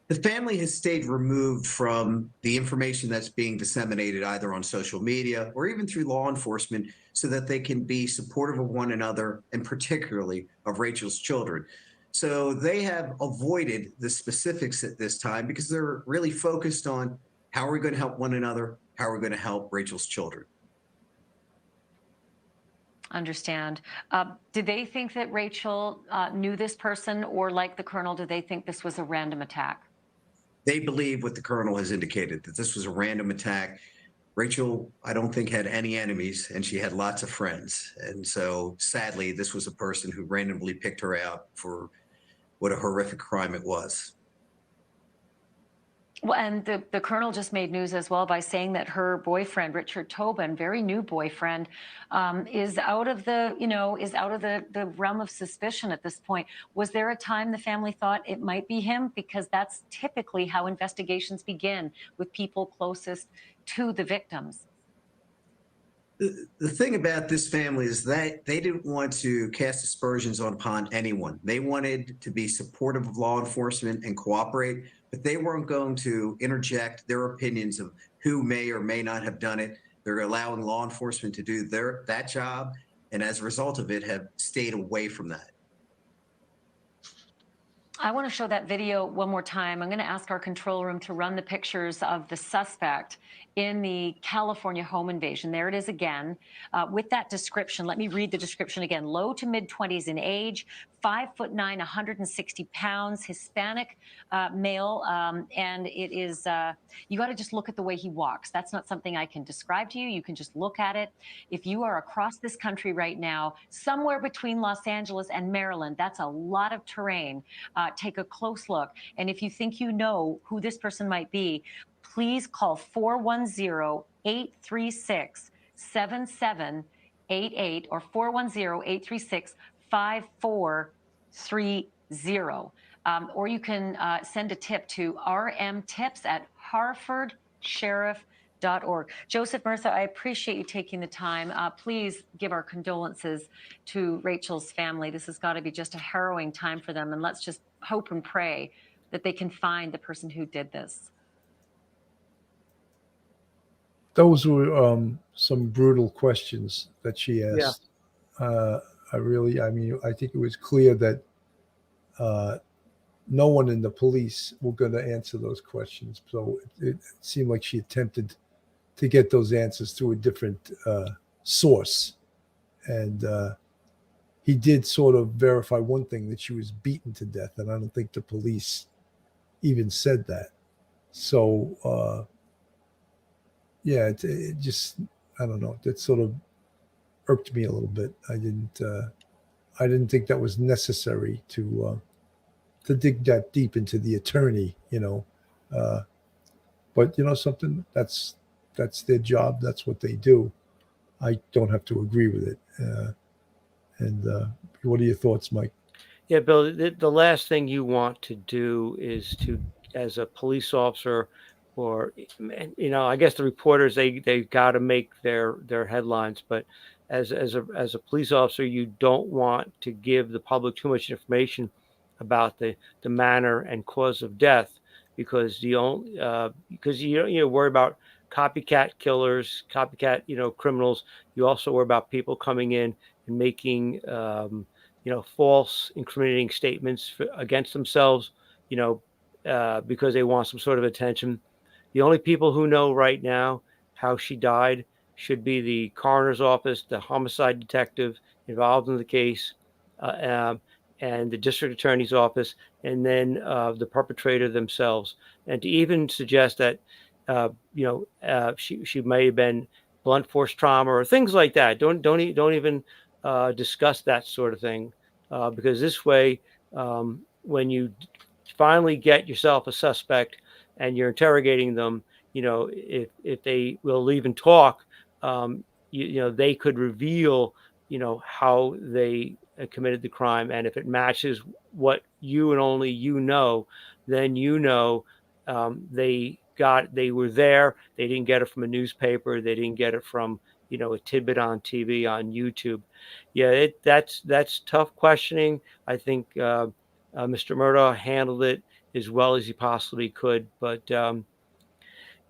The family has stayed removed from the information that's being disseminated either on social media or even through law enforcement so that they can be supportive of one another and particularly of Rachel's children. So they have avoided the specifics at this time because they're really focused on how are we going to help one another? How are we going to help Rachel's children? Understand. Did they think that Rachel knew this person, or like the colonel, do they think this was a random attack? They believe what the colonel has indicated, that this was a random attack. Rachel, I don't think, had any enemies, and she had lots of friends. And so sadly, this was a person who randomly picked her out for what a horrific crime it was. Well, and the colonel just made news as well by saying that her boyfriend, Richard Tobin, very new boyfriend, is out of the, the realm of suspicion at this point. Was there a time the family thought it might be him? Because that's typically how investigations begin, with people closest to the victims. The thing about this family is that they didn't want to cast aspersions upon anyone. They wanted to be supportive of law enforcement and cooperate, but they weren't going to interject their opinions of who may or may not have done it. They're allowing law enforcement to do that job, and as a result of it, have stayed away from that. I want to show that video one more time. I'm going to ask our control room to run the pictures of the suspect in the California home invasion. There it is again, with that description. Let me read the description again. Low to mid-20s in age, 5'9", 160 pounds, Hispanic male, and it is, you got to just look at the way he walks. That's not something I can describe to you. You can just look at it. If you are across this country right now, somewhere between Los Angeles and Maryland, that's a lot of terrain. Take a close look. And if you think you know who this person might be, please call 410-836-7788 or 410-836-5430. Or you can send a tip to rmtips@harfordsheriff.org. Joseph, Murtha, I appreciate you taking the time. Please give our condolences to Rachel's family. This has got to be just a harrowing time for them. And let's just hope and pray that they can find the person who did this. Those were some brutal questions that she asked. Yeah. I think it was clear that no one in the police were going to answer those questions. So it seemed like she attempted to get those answers through a different source. And he did sort of verify one thing, that she was beaten to death. And I don't think the police even said that. So, yeah, it just, I don't know, that sort of irked me a little bit. I didn't think that was necessary to dig that deep into the attorney, but something, that's their job. That's what they do. I don't have to agree with it. And what are your thoughts, Mike? Yeah, Bill, the last thing you want to do is to, as a police officer, or, I guess the reporters, they got to make their headlines, but as a police officer, you don't want to give the public too much information about the manner and cause of death, because you worry about copycat killers, copycat criminals. You also worry about people coming in and making false incriminating statements against themselves, because they want some sort of attention. The only people who know right now how she died should be the coroner's office, the homicide detective involved in the case, and the district attorney's office, and then the perpetrator themselves. And to even suggest that, she may have been blunt force trauma or things like that. Don't even discuss that sort of thing, because this way, when you finally get yourself a suspect and you're interrogating them, if they will even talk, they could reveal how they committed the crime, and if it matches what you and only you know, then they were there. They didn't get it from a newspaper. They didn't get it from a tidbit on TV on YouTube. Yeah, that's tough questioning. I think Mr. Murdaugh handled it as well as he possibly could, but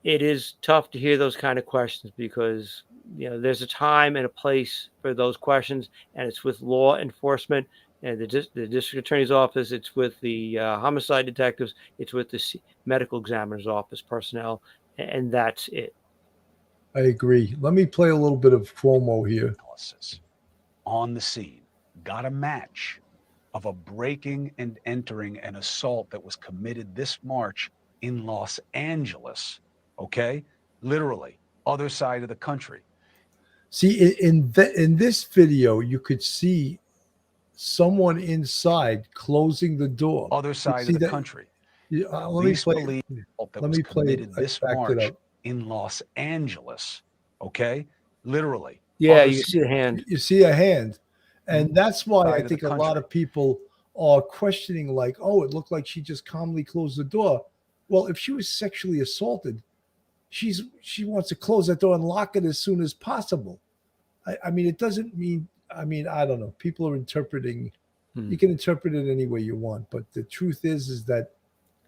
it is tough to hear those kind of questions because there's a time and a place for those questions, and it's with law enforcement and the district attorney's office. It's with the homicide detectives. It's with the medical examiner's office personnel, and that's it. I agree. Let me play a little bit of Cuomo here. Analysis on the scene got a match of a breaking and entering an assault that was committed this March in Los Angeles. Okay, literally other side of the country. See, in this video, you could see someone inside closing the door. Other side of the country. Let me play. Let me play this March in Los Angeles. Okay, literally. Yeah, you see a hand. You see a hand, and that's why I think a lot of people are questioning, like, oh, it looked like she just calmly closed the door. Well, if she was sexually assaulted, she wants to close that door and lock it as soon as possible. I mean, it doesn't mean. I mean, I don't know. People are interpreting. You can interpret it any way you want, but the truth is that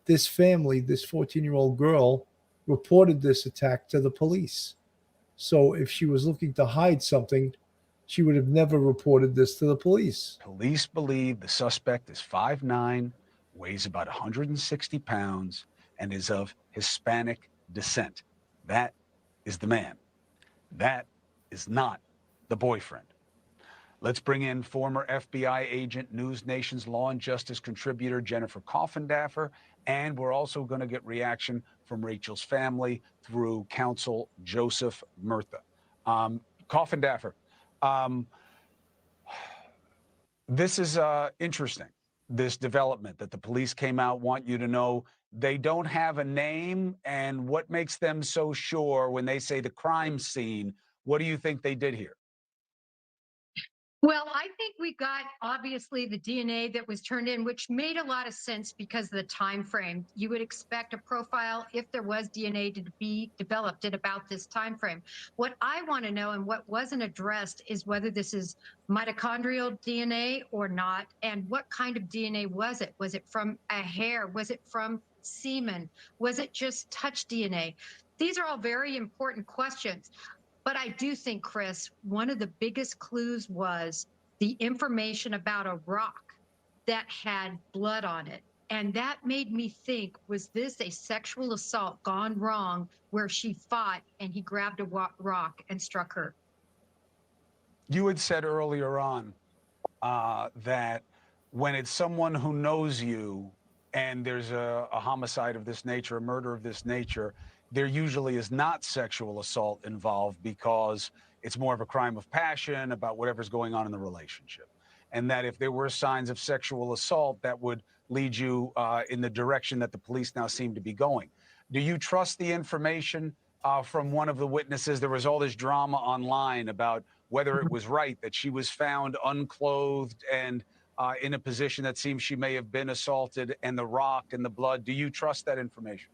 this family, this 14-year-old girl, reported this attack to the police. So if she was looking to hide something, she would have never reported this to the police. Police believe the suspect is 5'9", weighs about 160 pounds, and is of Hispanic descent. That is the man. That is not the boyfriend. Let's bring in former FBI agent, News Nation's law and justice contributor, Jennifer Coffindaffer, and we're also going to get reaction from Rachel's family through counsel Joseph Murtha. Coffindaffer, this is interesting, this development that the police came out, want you to know they don't have a name, and what makes them so sure when they say the crime scene? What do you think they did here? Well, I think we got obviously the DNA that was turned in, which made a lot of sense because of the time frame. You would expect a profile, if there was DNA, to be developed at about this time frame. What I want to know, and what wasn't addressed, is whether this is mitochondrial DNA or not, and what kind of DNA was it? Was it from a hair? Was it from semen? Was it just touch DNA? These are all very important questions. But I do think, Chris, one of the biggest clues was the information about a rock that had blood on it. And that made me think, was this a sexual assault gone wrong where she fought and he grabbed a rock and struck her? You had said earlier on that when it's someone who knows you and there's a homicide of this nature, a murder of this nature, there usually is not sexual assault involved because it's more of a crime of passion about whatever's going on in the relationship. And that if there were signs of sexual assault, that would lead you in the direction that the police now seem to be going. Do you trust the information from one of the witnesses? There was all this drama online about whether it was right that she was found unclothed and in a position that seems she may have been assaulted, and the rock and the blood. Do you trust that information?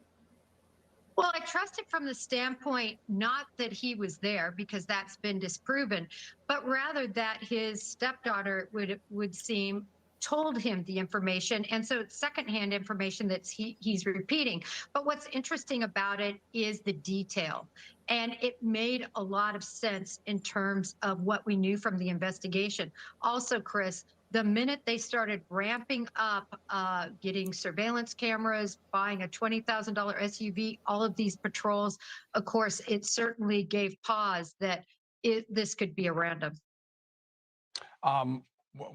Well, I trust it from the standpoint, not that he was there, because that's been disproven, but rather that his stepdaughter would seem told him the information. And so it's secondhand information that he's repeating. But what's interesting about it is the detail. And it made a lot of sense in terms of what we knew from the investigation. Also, Chris, the minute they started ramping up, getting surveillance cameras, buying a $20,000 SUV, all of these patrols, of course, it certainly gave pause that this could be a random.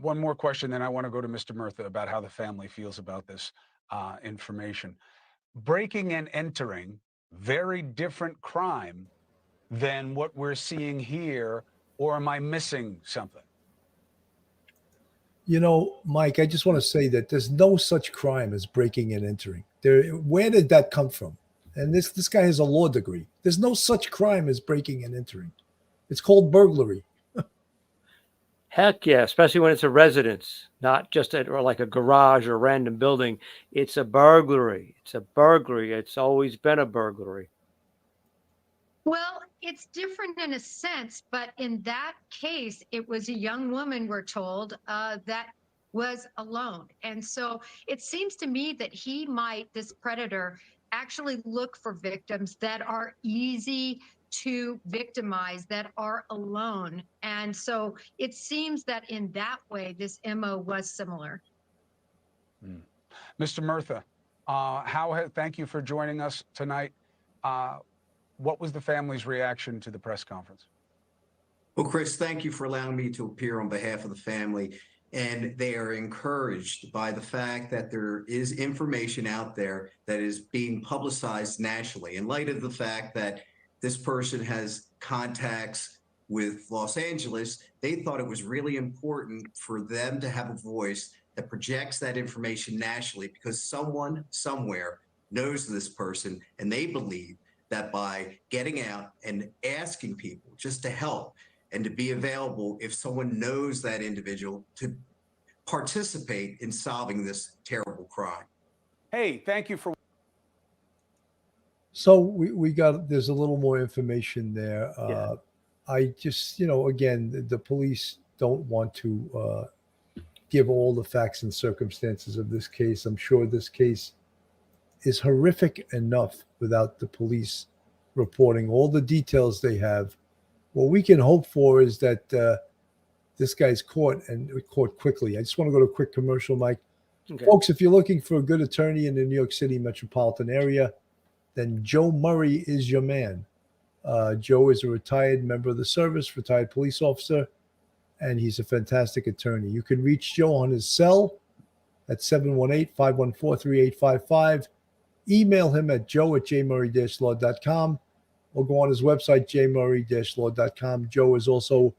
One more question, then I want to go to Mr. Murtha about how the family feels about this information. Breaking and entering, very different crime than what we're seeing here, or am I missing something? You know, Mike, I just want to say that there's no such crime as breaking and entering. Where did that come from? And this guy has a law degree. There's no such crime as breaking and entering. It's called burglary. Heck yeah, especially when it's a residence, not just or like a garage or a random building. It's a burglary. It's a burglary. It's always been a burglary. Well, it's different in a sense, but in that case, it was a young woman, we're told, that was alone. And so it seems to me that this predator, actually look for victims that are easy to victimize, that are alone. And so it seems that in that way, this MO was similar. Mr. Murtha, thank you for joining us tonight. What was the family's reaction to the press conference? Well, Chris, thank you for allowing me to appear on behalf of the family. And they are encouraged by the fact that there is information out there that is being publicized nationally in light of the fact that this person has contacts with Los Angeles. They thought it was really important for them to have a voice that projects that information nationally because someone somewhere knows this person, and they believe that by getting out and asking people just to help and to be available if someone knows that individual to participate in solving this terrible crime. Hey, thank you for. So we got, there's a little more information there. Yeah. I just, again, the police don't want to give all the facts and circumstances of this case. I'm sure this case is horrific enough without the police reporting all the details they have. What we can hope for is that this guy's caught, and caught quickly. I just want to go to a quick commercial, Mike. Okay. Folks, if you're looking for a good attorney in the New York City metropolitan area, then Joe Murray is your man. Joe is a retired member of the service, retired police officer, and he's a fantastic attorney. You can reach Joe on his cell at 718-514-3855. Email him at joe@jmurray-law.com or go on his website, jmurray-law.com. Joe is also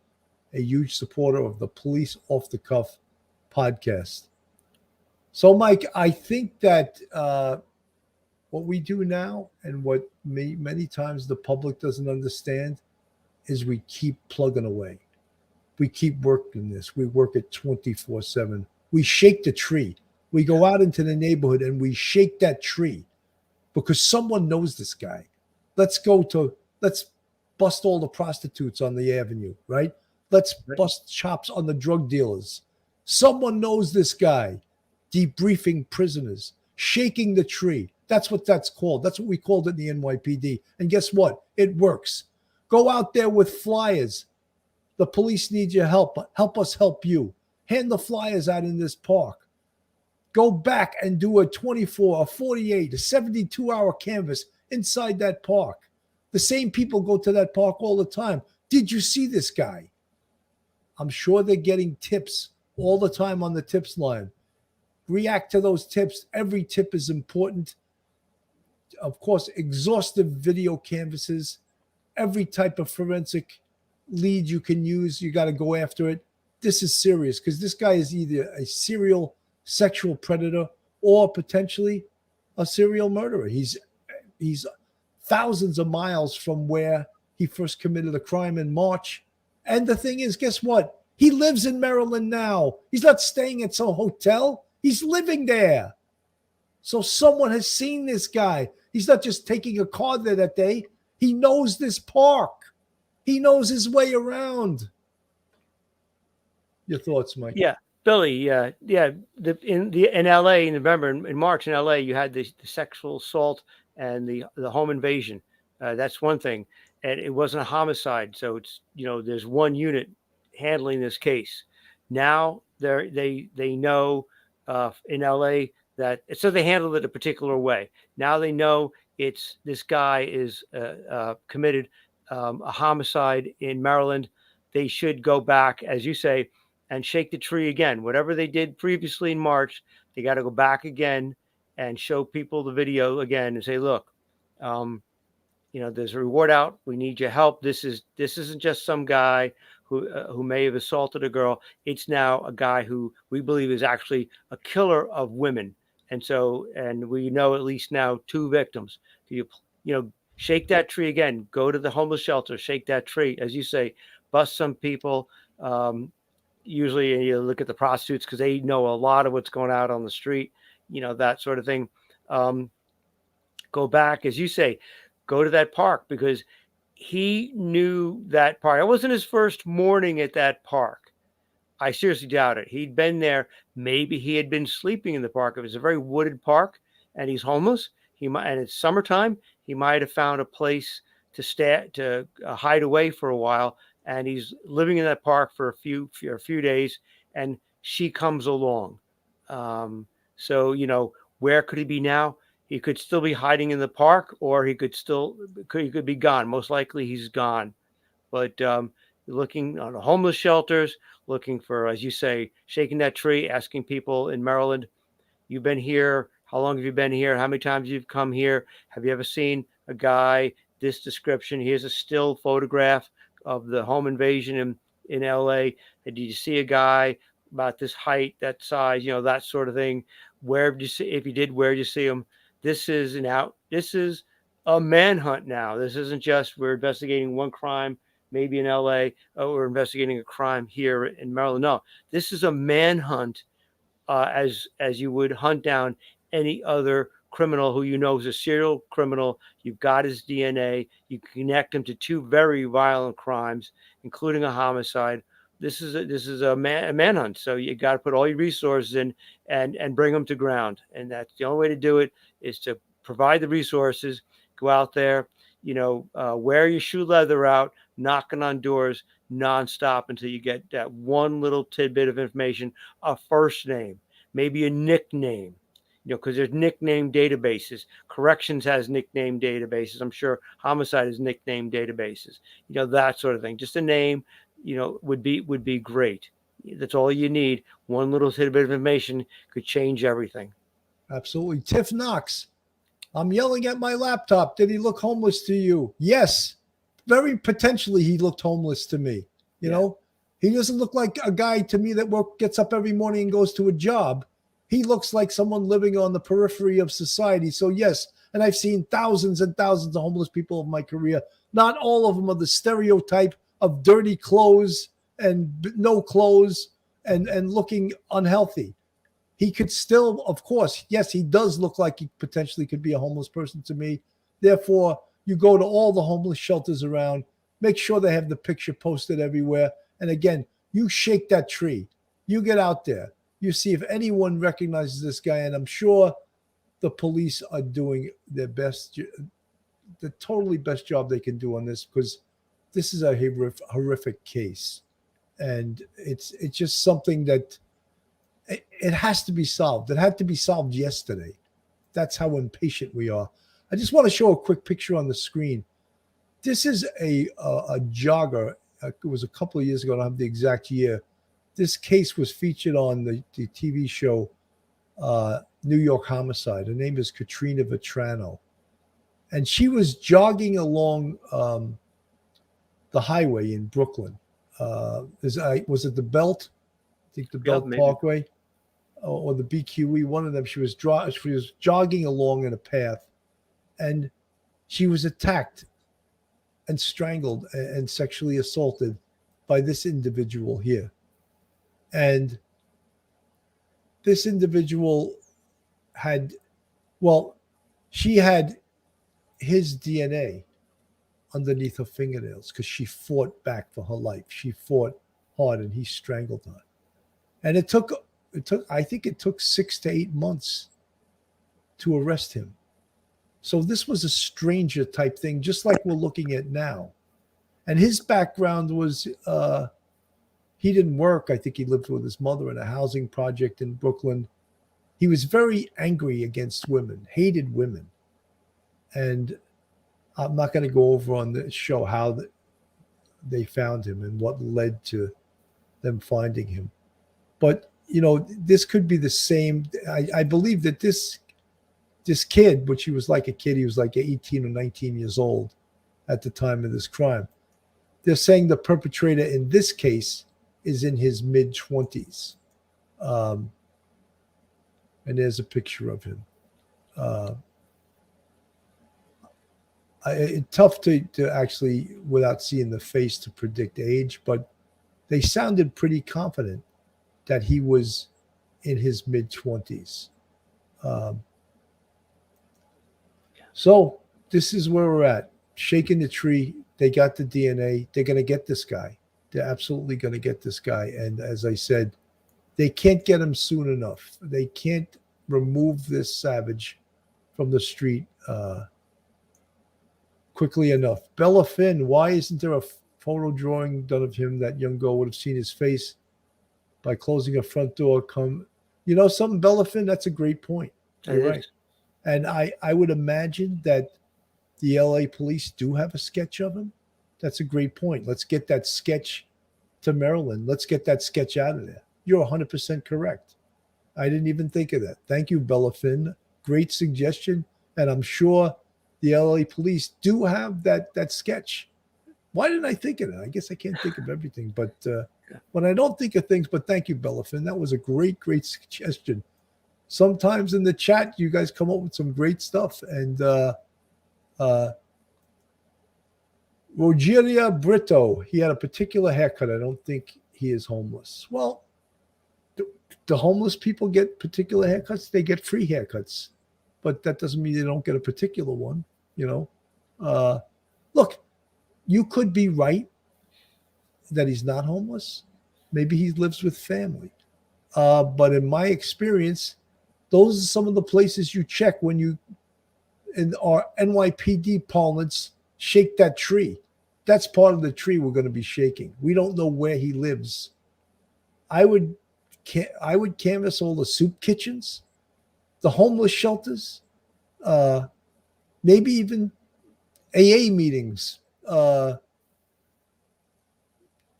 a huge supporter of the Police Off the Cuff podcast. So, Mike, I think that what we do now and what many times the public doesn't understand is we keep plugging away. We keep working this. We work it 24/7. We shake the tree. We go out into the neighborhood and we shake that tree because someone knows this guy. Let's bust all the prostitutes on the avenue, right? Let's bust chops on the drug dealers. Someone knows this guy. Debriefing prisoners, shaking the tree. That's what that's called. That's what we called it in the NYPD. And guess what? It works. Go out there with flyers. The police need your help. Help us help you. Hand the flyers out in this park. Go back and do a 24, a 48, a 72-hour canvas inside that park. The same people go to that park all the time. Did you see this guy? I'm sure they're getting tips all the time on the tips line. React to those tips. Every tip is important. Of course, exhaustive video canvases, every type of forensic lead you can use, you got to go after it. This is serious because this guy is either a serial sexual predator or potentially a serial murderer. He's thousands of miles from where he first committed a crime in March. And the thing is, guess what? He lives in Maryland now. He's not staying at some hotel. He's living there. So someone has seen this guy. He's not just taking a car there that day. He knows this park. He knows his way around. Your thoughts, Mike? Yeah, Billy. In LA in November, in March in LA, you had the sexual assault and the home invasion. That's one thing, and it wasn't a homicide. So it's there's one unit handling this case. Now they know in LA that so they handled it a particular way. Now they know this guy is committed a homicide in Maryland. They should go back, as you say, and shake the tree again. Whatever they did previously in March, they got to go back again and show people the video again and say, look, there's a reward out. We need your help. This isn't just some guy who may have assaulted a girl. It's now a guy who we believe is actually a killer of women. And we know at least now 2 victims. Shake that tree again. Go to the homeless shelter. Shake that tree, as you say. Bust some people. usually you look at the prostitutes because they know a lot of what's going out on the street, that sort of thing. Go back, as you say, go to that park because he knew that park. It wasn't his first morning at that park. I seriously doubt it. He'd been there. Maybe he had been sleeping in the park. It was a very wooded park, and he's homeless. And it's summertime. He might have found a place to stay, to hide away for a while. And he's living in that park for a few days. And she comes along. So where could he be now? He could still be hiding in the park, or he could be gone. Most likely, he's gone. But looking on the homeless shelters, looking for, as you say, shaking that tree, asking people in Maryland, you've been here. How long have you been here? How many times you've come here? Have you ever seen a guy this description? Here's a still photograph of the home invasion in LA. And did you see a guy about this height, that size, that sort of thing? Where did you see? If you did, where did you see him? This is a manhunt now. This isn't just we're investigating one crime maybe in LA, we're investigating a crime here in Maryland. No, this is a manhunt, as you would hunt down any other criminal who is a serial criminal. You've got his DNA. You connect him to two very violent crimes, including a homicide. This is a manhunt. So you got to put all your resources in and bring them to ground. And that's the only way to do it, is to provide the resources, go out there, wear your shoe leather out, knocking on doors nonstop until you get that one little tidbit of information, a first name, maybe a nickname, because there's nickname databases. Corrections has nickname databases. I'm sure homicide has nickname databases, that sort of thing. Just a name, would be great. That's all you need. One little tidbit of information could change everything. Absolutely. Tiff Knox, I'm yelling at my laptop. Did he look homeless to you? Yes. Very potentially he looked homeless to me. You know, he doesn't look like a guy to me that gets up every morning and goes to a job. He looks like someone living on the periphery of society. So yes, and I've seen thousands and thousands of homeless people in my career. Not all of them are the stereotype of dirty clothes and no clothes and looking unhealthy. He could still, of course, yes, he does look like he potentially could be a homeless person to me. Therefore, you go to all the homeless shelters around, make sure they have the picture posted everywhere. And again, you shake that tree. You get out there. You see if anyone recognizes this guy. And I'm sure the police are doing their best, the totally best job they can do on this, because this is a horrific case. And it's just something that it has to be solved. It had to be solved yesterday. That's how impatient we are. I just want to show a quick picture on the screen. This is a jogger. It was a couple of years ago. I don't have the exact year. This case was featured on the TV show New York Homicide. Her name is Katrina Vetrano. And she was jogging along the highway in Brooklyn. Was it the Belt? I think the Belt Parkway or the BQE, one of them. She was jogging along in a path, and she was attacked and strangled and sexually assaulted by this individual here. And this individual she had his DNA underneath her fingernails because she fought back for her life. She fought hard, and he strangled her. And I think it took 6 to 8 months to arrest him. So this was a stranger type thing, just like we're looking at now. And his background was he didn't work. I think he lived with his mother in a housing project in Brooklyn. He was very angry against women, hated women. And I'm not going to go over on the show how they found him and what led to them finding him. But, this could be the same. I believe that this kid, which he was like a kid, he was like 18 or 19 years old at the time of this crime. They're saying the perpetrator in this case is in his mid-20s. And there's a picture of him. It's tough to actually, without seeing the face, to predict age, but they sounded pretty confident that he was in his mid-20s. So this is where we're at. Shaking the tree. They got the DNA. They're going to get this guy. They're absolutely going to get this guy. And as I said, they can't get him soon enough. They can't remove this savage from the street quickly enough. Bella Finn, why isn't there a photo drawing done of him? That young girl would have seen his face by closing a front door. You know something, Bella Finn? That's a great point. You're right. And I would imagine that the LA police do have a sketch of him. That's a great point. Let's get that sketch to Maryland. Let's get that sketch out of there. You're 100% correct. I didn't even think of that. Thank you, Bella Finn. Great suggestion. And I'm sure the LA police do have that sketch. Why didn't I think of it? I guess I can't think of everything. But when I don't think of things, but thank you, Bella Finn. That was a great suggestion. Sometimes in the chat, you guys come up with some great stuff. And Rogeria Brito, he had a particular haircut. I don't think he is homeless. Well, the homeless people get particular haircuts. They get free haircuts. But that doesn't mean they don't get a particular one, you know. Look, you could be right that he's not homeless. Maybe he lives with family. But in my experience, those are some of the places you check when you, in our NYPD parlance, shake that tree. That's part of the tree we're going to be shaking. We don't know where he lives. I would canvass all the soup kitchens, the homeless shelters, maybe even AA meetings, all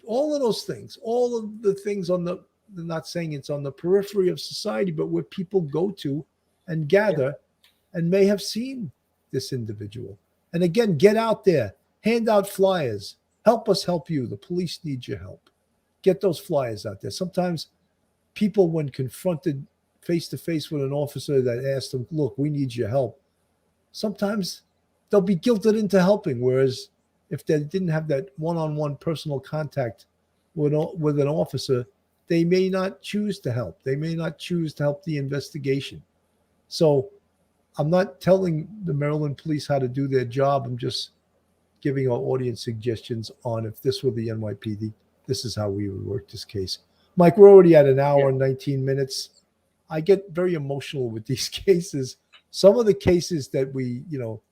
of those things, all of the things on the, not saying it's on the periphery of society, but where people go to and gather and may have seen this individual. And again, get out there, hand out flyers, help us help you. The police need your help. Get those flyers out there. Sometimes people, when confronted face to face with an officer that asked them, look, we need your help, sometimes they'll be guilted into helping. Whereas if they didn't have that one-on-one personal contact with an officer, they may not choose to help. They may not choose to help the investigation. So I'm not telling the Maryland police how to do their job. I'm just giving our audience suggestions on, if this were the NYPD, this is how we would work this case. Mike, we're already at an hour and 19 minutes. I get very emotional with these cases. Some of the cases that we, you know,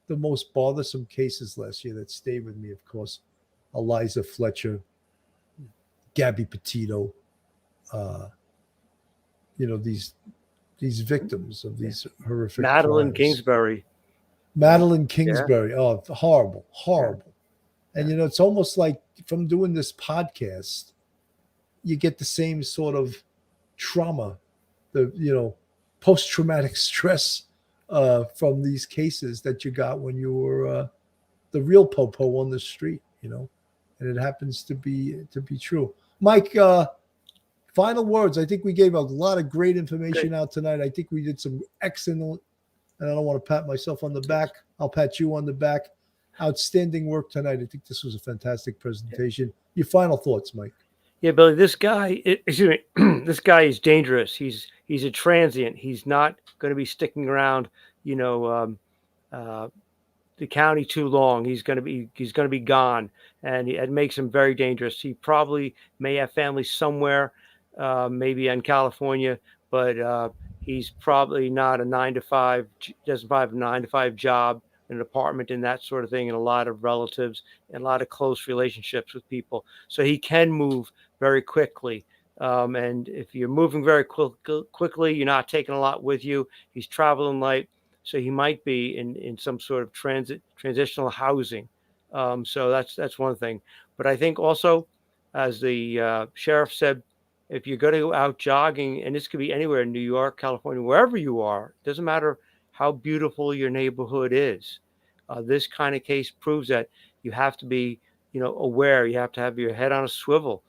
the most bothersome cases last year that stayed with me, of course, Eliza Fletcher, Gabby Petito, you know, these victims of these horrific Madeline crimes. Kingsbury. Madeline Kingsbury. Yeah. Oh, horrible. Yeah. And, you know, it's almost like from doing this podcast, you get the same sort of trauma, the, you know, post-traumatic stress from these cases that you got when you were the real popo on the street, you know, and it happens to be true. Mike, final words. I think we gave a lot of great information out tonight. I think we did some excellent, and I don't want to pat myself on the back. I'll pat you on the back. Outstanding work tonight. I think this was a fantastic presentation. Your final thoughts, Mike. Yeah, Billy, this guy, excuse me, this guy is dangerous. He's a transient. He's not going to be sticking around, you know, the county too long. He's going to be gone, and it makes him very dangerous. He probably may have family somewhere, maybe in California, but he's probably not a 9-to-5. Doesn't have a 9-to-5 job, an apartment, and that sort of thing, and a lot of relatives and a lot of close relationships with people. So he can move very quickly. And if you're moving very quickly, you're not taking a lot with you. He's traveling light. So he might be in some sort of transitional housing. So that's one thing. But I think also, as the sheriff said, if you're going to go out jogging, and this could be anywhere in New York, California, wherever you are, it doesn't matter how beautiful your neighborhood is. This kind of case proves that you have to be, you know, aware. You have to have your head on a swivel.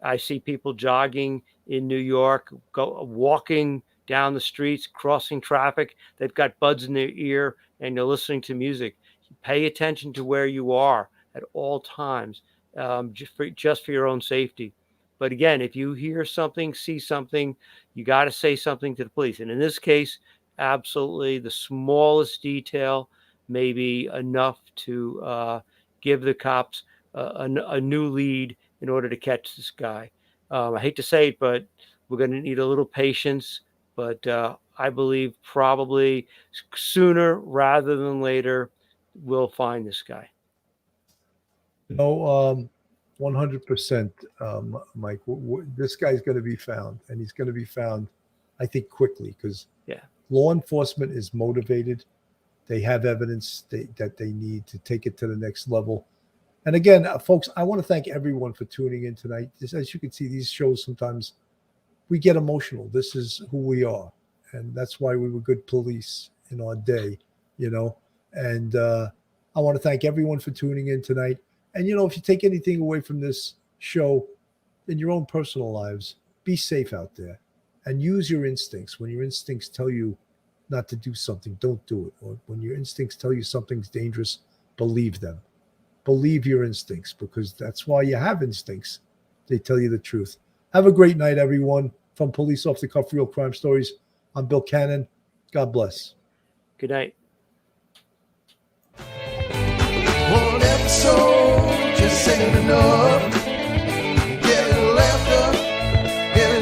I see people jogging in New York, walking down the streets, crossing traffic. They've got buds in their ear and they're listening to music. Pay attention to where you are at all times. just for your own safety. But again, if you hear something, see something, you got to say something to the police. And in this case, absolutely the smallest detail may be enough to give the cops a new lead in order to catch this guy. I hate to say it, but we're going to need a little patience. But I believe probably sooner rather than later, we'll find this guy. 100%, Mike. This guy's going to be found, and he's going to be found, I think, quickly, because law enforcement is motivated. They have evidence that they need to take it to the next level. And again, folks, I want to thank everyone for tuning in tonight. As you can see, these shows sometimes we get emotional. This is who we are, and that's why we were good police in our day, And I want to thank everyone for tuning in tonight. And, if you take anything away from this show in your own personal lives, be safe out there and use your instincts. When your instincts tell you not to do something, don't do it. Or when your instincts tell you something's dangerous, believe them. Believe your instincts, because that's why you have instincts. They tell you the truth. Have a great night, everyone. From Police Off the Cuff Real Crime Stories, I'm Bill Cannon. God bless. Good night. One episode just ain't enough.